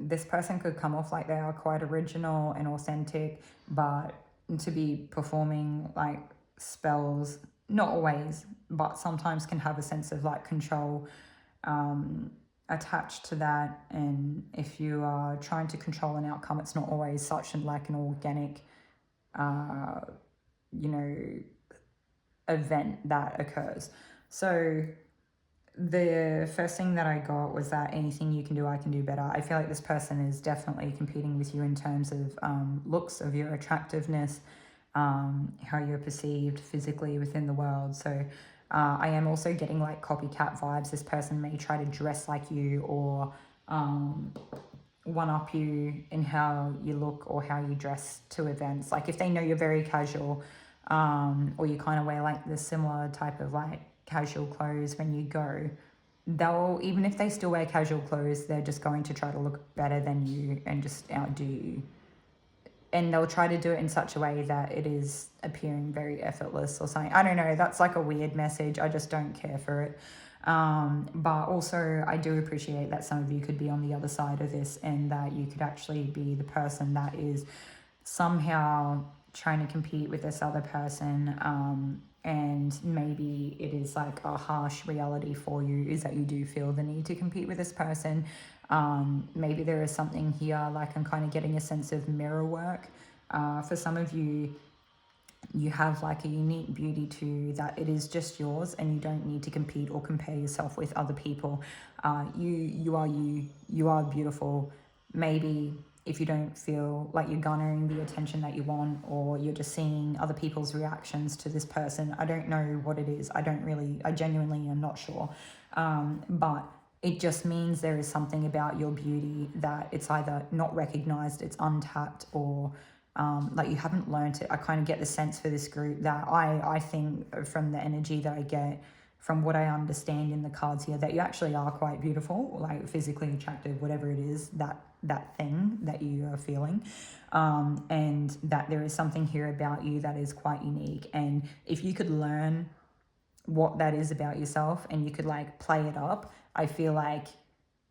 this person could come off like they are quite original and authentic, but to be performing like spells, not always, but sometimes can have a sense of like control attached to that. And if you are trying to control an outcome, it's not always such like an organic event that occurs. So the first thing that I got was that anything you can do, I can do better. I feel like this person is definitely competing with you in terms of looks, of your attractiveness, how you're perceived physically within the world. So I am also getting like copycat vibes. This person may try to dress like you, or one up you in how you look or how you dress to events. Like if they know you're very casual, or you kind of wear like the similar type of like casual clothes when you go, they'll, even if they still wear casual clothes, they're just going to try to look better than you and just outdo you. And they'll try to do it in such a way that it is appearing very effortless or something. I don't know. That's like a weird message. I just don't care for it. But also, I do appreciate that some of you could be on the other side of this, and that you could actually be the person that is somehow trying to compete with this other person. And maybe it is like a harsh reality for you is that you do feel the need to compete with this person. Maybe there is something here, like I'm kind of getting a sense of mirror work. For some of you, you have like a unique beauty too, that it is just yours and you don't need to compete or compare yourself with other people. You are you. You are beautiful. Maybe if you don't feel like you're garnering the attention that you want, or you're just seeing other people's reactions to this person, I don't know what it is. I genuinely am not sure. But it just means there is something about your beauty that it's either not recognized, it's untapped, or like you haven't learned it. I kind of get the sense for this group that I think from the energy that I get, from what I understand in the cards here, that you actually are quite beautiful, like physically attractive, whatever it is, that thing that you are feeling, and that there is something here about you that is quite unique. And if you could learn what that is about yourself and you could like play it up, I feel like,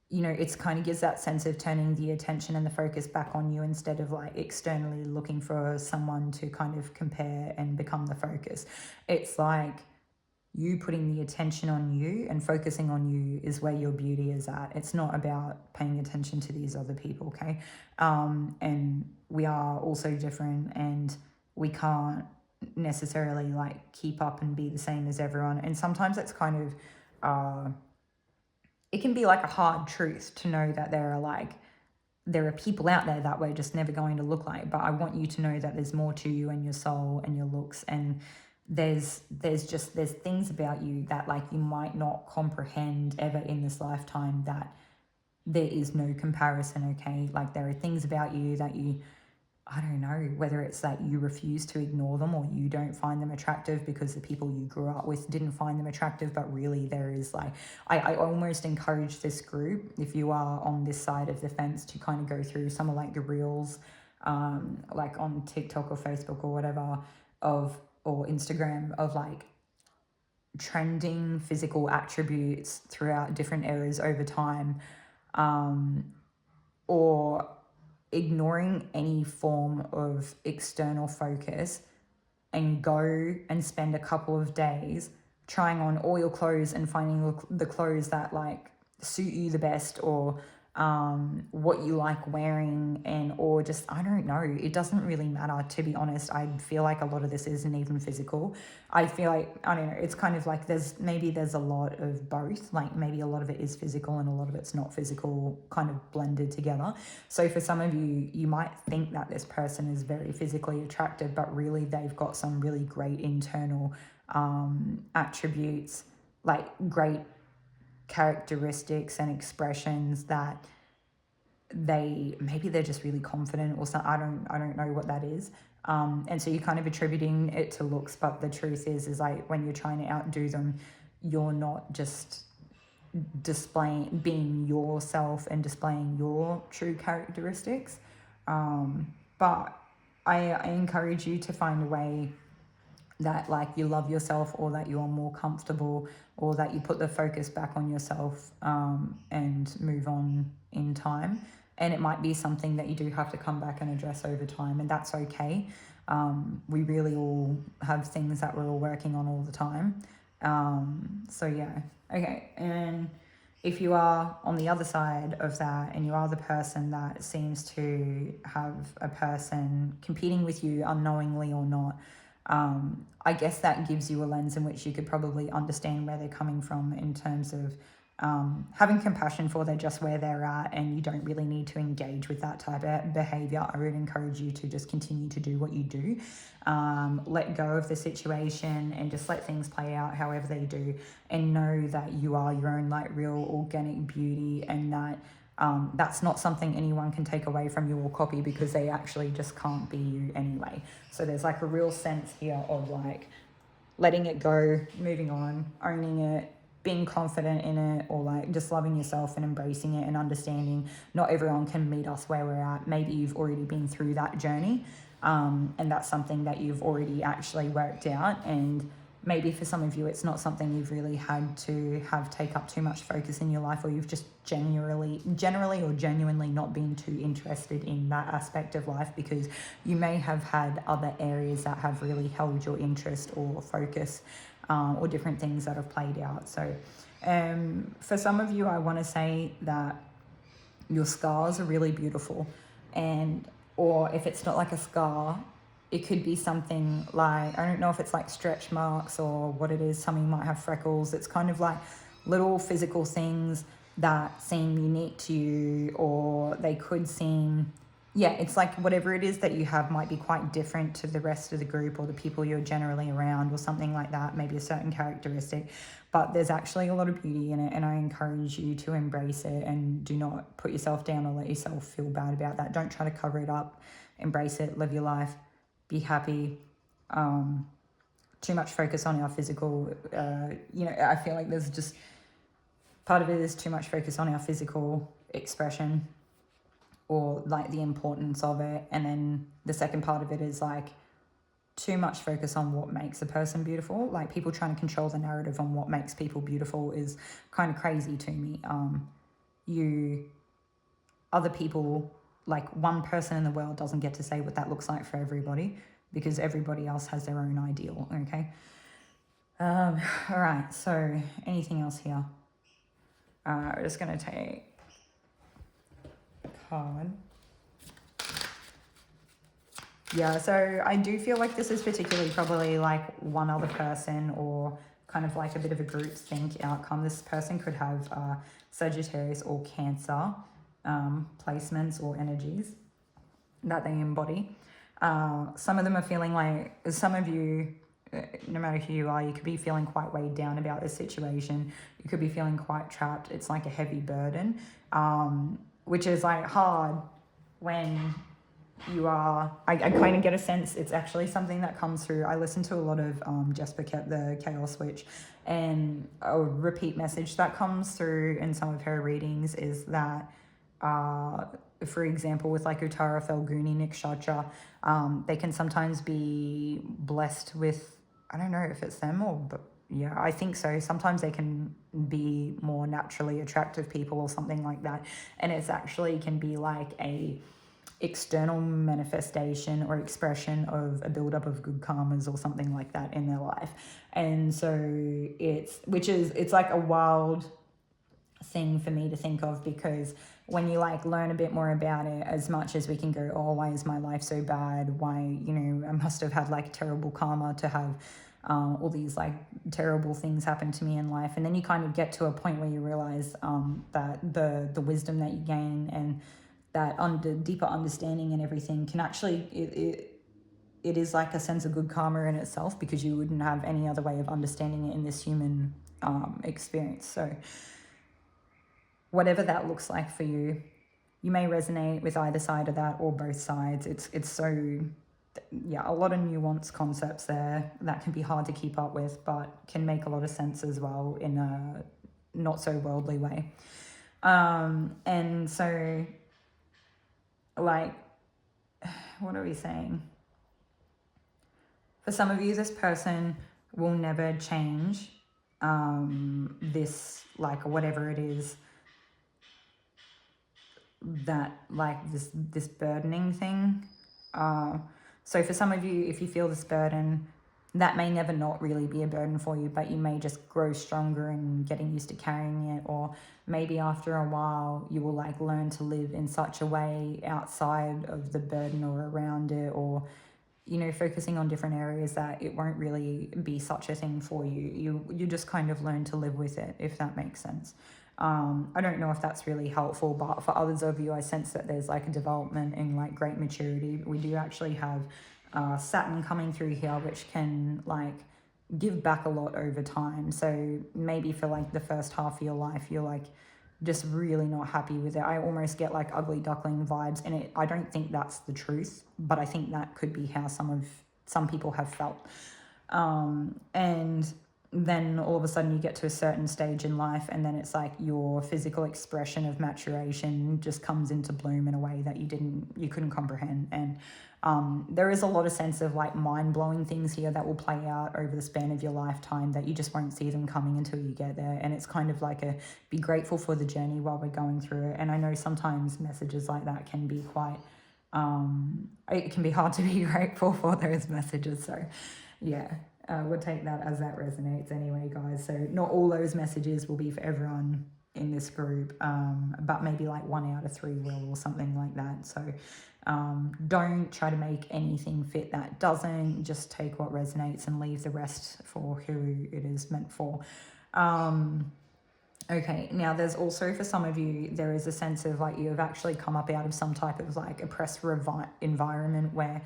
you know, it's kind of gives that sense of turning the attention and the focus back on you instead of like externally looking for someone to kind of compare and become the focus. It's like you putting the attention on you and focusing on you is where your beauty is at. It's not about paying attention to these other people, okay? And we are also different, and we can't necessarily like keep up and be the same as everyone. And sometimes it's kind of it can be like a hard truth to know that there are people out there that we're just never going to look like. But I want you to know that there's more to you and your soul and your looks, and there's things about you that like you might not comprehend ever in this lifetime, that there is no comparison, okay? Like there are things about you that you, I don't know, whether it's that you refuse to ignore them or you don't find them attractive because the people you grew up with didn't find them attractive, but really there is like, I almost encourage this group, if you are on this side of the fence, to kind of go through some of like the reels, like on TikTok or Facebook or whatever, or Instagram, of like trending physical attributes throughout different eras over time, or ignoring any form of external focus, and go and spend a couple of days trying on all your clothes and finding the clothes that like suit you the best, or what you like wearing, and or just, I don't know, it doesn't really matter, to be honest. I feel like a lot of this isn't even physical. I feel like, I don't know, it's kind of like there's a lot of both, like maybe a lot of it is physical and a lot of it's not physical, kind of blended together. So for some of you, you might think that this person is very physically attractive, but really they've got some really great internal attributes, like great characteristics and expressions that they're just really confident or something. I don't know what that is. And so you're kind of attributing it to looks, but the truth is like when you're trying to outdo them, you're not just being yourself and displaying your true characteristics. But I encourage you to find a way that like you love yourself, or that you're more comfortable, or that you put the focus back on yourself, and move on in time. And it might be something that you do have to come back and address over time, and that's okay. We really all have things that we're all working on all the time. So yeah, okay. And if you are on the other side of that, and you are the person that seems to have a person competing with you unknowingly or not, I guess that gives you a lens in which you could probably understand where they're coming from, in terms of having compassion for they're just where they're at, and you don't really need to engage with that type of behavior. I would encourage you to just continue to do what you do, let go of the situation, and just let things play out however they do, and know that you are your own like real organic beauty, and that That's not something anyone can take away from you or copy, because they actually just can't be you anyway. So there's like a real sense here of like letting it go, moving on, owning it, being confident in it, or like just loving yourself and embracing it and understanding not everyone can meet us where we're at. Maybe you've already been through that journey, and that's something that you've already actually worked out. And maybe for some of you, it's not something you've really had to have take up too much focus in your life, or you've just generally or genuinely not been too interested in that aspect of life, because you may have had other areas that have really held your interest or focus, or different things that have played out. So for some of you, I want to say that your scars are really beautiful, and or if it's not like a scar, it could be something like, I don't know if it's like stretch marks or what it is. Some of you might have freckles. It's kind of like little physical things that seem unique to you, or they could seem, yeah, it's like whatever it is that you have might be quite different to the rest of the group or the people you're generally around, or something like that, maybe a certain characteristic. But there's actually a lot of beauty in it, and I encourage you to embrace it, and do not put yourself down or let yourself feel bad about that. Don't try to cover it up. Embrace it, live your life, be happy. Too much focus on our physical, I feel like there's just, part of it is too much focus on our physical expression, or like the importance of it. And then the second part of it is like too much focus on what makes a person beautiful. Like people trying to control the narrative on what makes people beautiful is kind of crazy to me. Other people, like one person in the world doesn't get to say what that looks like for everybody, because everybody else has their own ideal. Okay. All right. So anything else here? We're just going to take a card. Yeah, so I do feel like this is particularly probably like one other person, or kind of like a bit of a groupthink outcome. This person could have Sagittarius or Cancer placements or energies that they embody. Some of them are feeling like, some of you, no matter who you are, you could be feeling quite weighed down about this situation. You could be feeling quite trapped. It's like a heavy burden, which is like hard when you are, I kind of get a sense it's actually something that comes through. I listen to a lot of Jesper Kett, the Chaos Witch, and a repeat message that comes through in some of her readings is that, for example, with like Uttara Falguni Nikshatra, they can sometimes be blessed with, I don't know if it's them or, but yeah, I think so. Sometimes they can be more naturally attractive people or something like that. And it's actually can be like a external manifestation or expression of a buildup of good karmas or something like that in their life. And so it's like a wild thing for me to think of, because when you like learn a bit more about it, as much as we can go, oh, why is my life so bad? Why, I must have had like terrible karma to have all these like terrible things happen to me in life. And then you kind of get to a point where you realize that the wisdom that you gain and that deeper understanding and everything can actually, it is like a sense of good karma in itself, because you wouldn't have any other way of understanding it in this human experience. So whatever that looks like for you, you may resonate with either side of that or both sides. It's so, yeah, a lot of nuanced concepts there that can be hard to keep up with, but can make a lot of sense as well in a not so worldly way. And so, like, what are we saying? For some of you, this person will never change this, like, whatever it is that, like, this burdening thing. So for some of you, if you feel this burden, that may never not really be a burden for you, but you may just grow stronger in getting used to carrying it. Or maybe after a while you will like learn to live in such a way outside of the burden or around it, or focusing on different areas that it won't really be such a thing for you. You just kind of learn to live with it, if that makes sense. I don't know if that's really helpful, but for others of you, I sense that there's like a development in like great maturity. We do actually have Saturn coming through here, which can like give back a lot over time. So maybe for like the first half of your life, you're like just really not happy with it. I almost get like ugly duckling vibes, and I don't think that's the truth, but I think that could be how some people have felt. And then all of a sudden you get to a certain stage in life, and then it's like your physical expression of maturation just comes into bloom in a way that you couldn't comprehend. And there is a lot of sense of like mind-blowing things here that will play out over the span of your lifetime that you just won't see them coming until you get there. And it's kind of like be grateful for the journey while we're going through it. And I know sometimes messages like that can be quite it can be hard to be grateful for those messages. So yeah, we'll take that as that resonates anyway, guys. So not all those messages will be for everyone in this group, but maybe like 1 out of 3 will, or something like that. So don't try to make anything fit that doesn't. Just take what resonates and leave the rest for who it is meant for. Okay, now there's also, for some of you, there is a sense of like you have actually come up out of some type of like oppressed environment where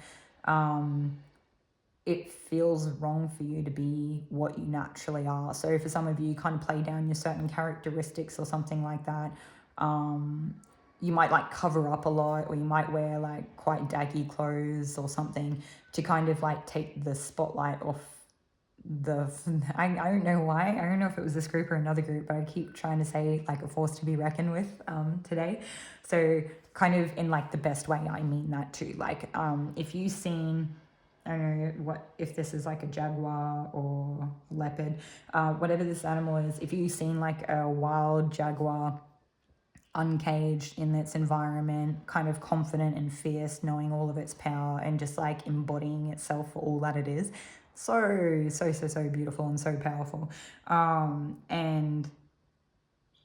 it feels wrong for you to be what you naturally are. So for some of you, you kind of play down your certain characteristics or something like that. You might like cover up a lot, or you might wear like quite daggy clothes or something to kind of like take the spotlight off I don't know why. I don't know if it was this group or another group, but I keep trying to say like a force to be reckoned with today. So kind of in like the best way I mean that too. Like if you've seen, I don't know what, if this is like a jaguar or leopard, whatever this animal is, if you've seen like a wild jaguar uncaged in its environment, kind of confident and fierce, knowing all of its power and just like embodying itself for all that it is, so beautiful and so powerful. And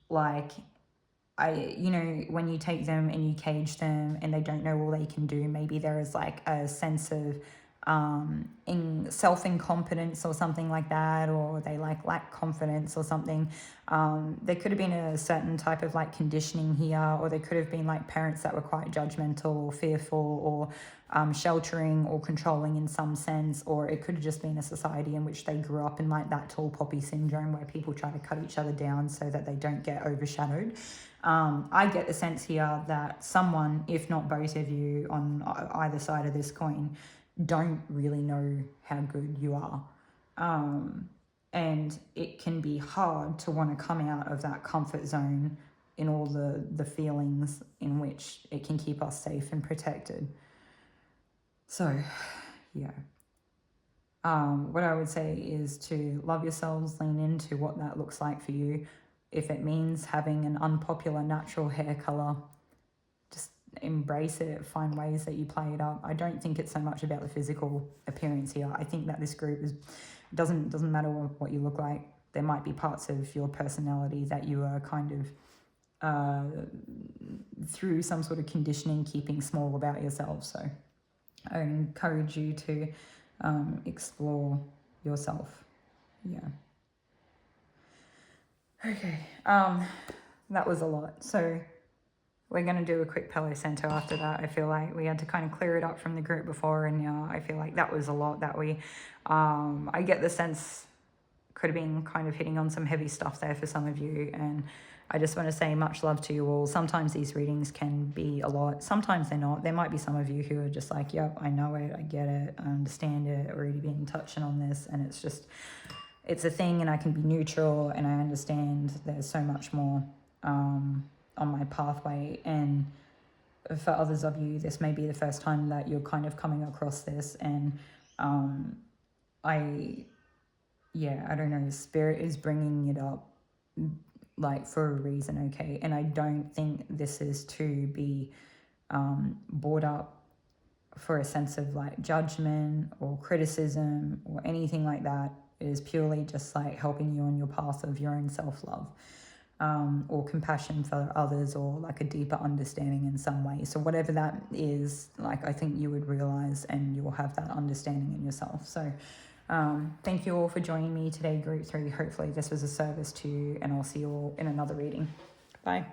like when you take them and you cage them and they don't know all they can do, maybe there is like a sense of in self-incompetence or something like that, or they like lack confidence or something. There could have been a certain type of like conditioning here, or there could have been like parents that were quite judgmental or fearful or sheltering or controlling in some sense, or it could have just been a society in which they grew up in like that tall poppy syndrome where people try to cut each other down so that they don't get overshadowed. I get the sense here that someone, if not both of you on either side of this coin, don't really know how good you are. And it can be hard to want to come out of that comfort zone in all the feelings in which it can keep us safe and protected. So, yeah. What I would say is to love yourselves, lean into what that looks like for you. If it means having an unpopular natural hair color, just embrace it, find ways that you play it up. I don't think it's so much about the physical appearance here. I think that this group doesn't matter what you look like. There might be parts of your personality that you are kind of through some sort of conditioning keeping small about yourself. So I encourage you to explore yourself. Yeah. Okay. That was a lot. So we're going to do a quick Palo Santo after that. I feel like we had to kind of clear it up from the group before, and I feel like that was a lot that we, I get the sense could have been kind of hitting on some heavy stuff there for some of you, and I just want to say much love to you all. Sometimes these readings can be a lot, sometimes they're not. There might be some of you who are just like, yep, I know it, I get it, I understand it, already been touching on this, and it's just, it's a thing, and I can be neutral, and I understand there's so much more on my pathway. And for others of you, this may be the first time that you're kind of coming across this, and I don't know, Spirit is bringing it up like for a reason, okay? And I don't think this is to be brought up for a sense of like judgment or criticism or anything like that. It is purely just like helping you on your path of your own self-love. Or compassion for others, or like a deeper understanding in some way. So whatever that is, like, I think you would realize and you'll have that understanding in yourself. So thank you all for joining me today, Group 3. Hopefully this was a service to you, and I'll see you all in another reading. Bye.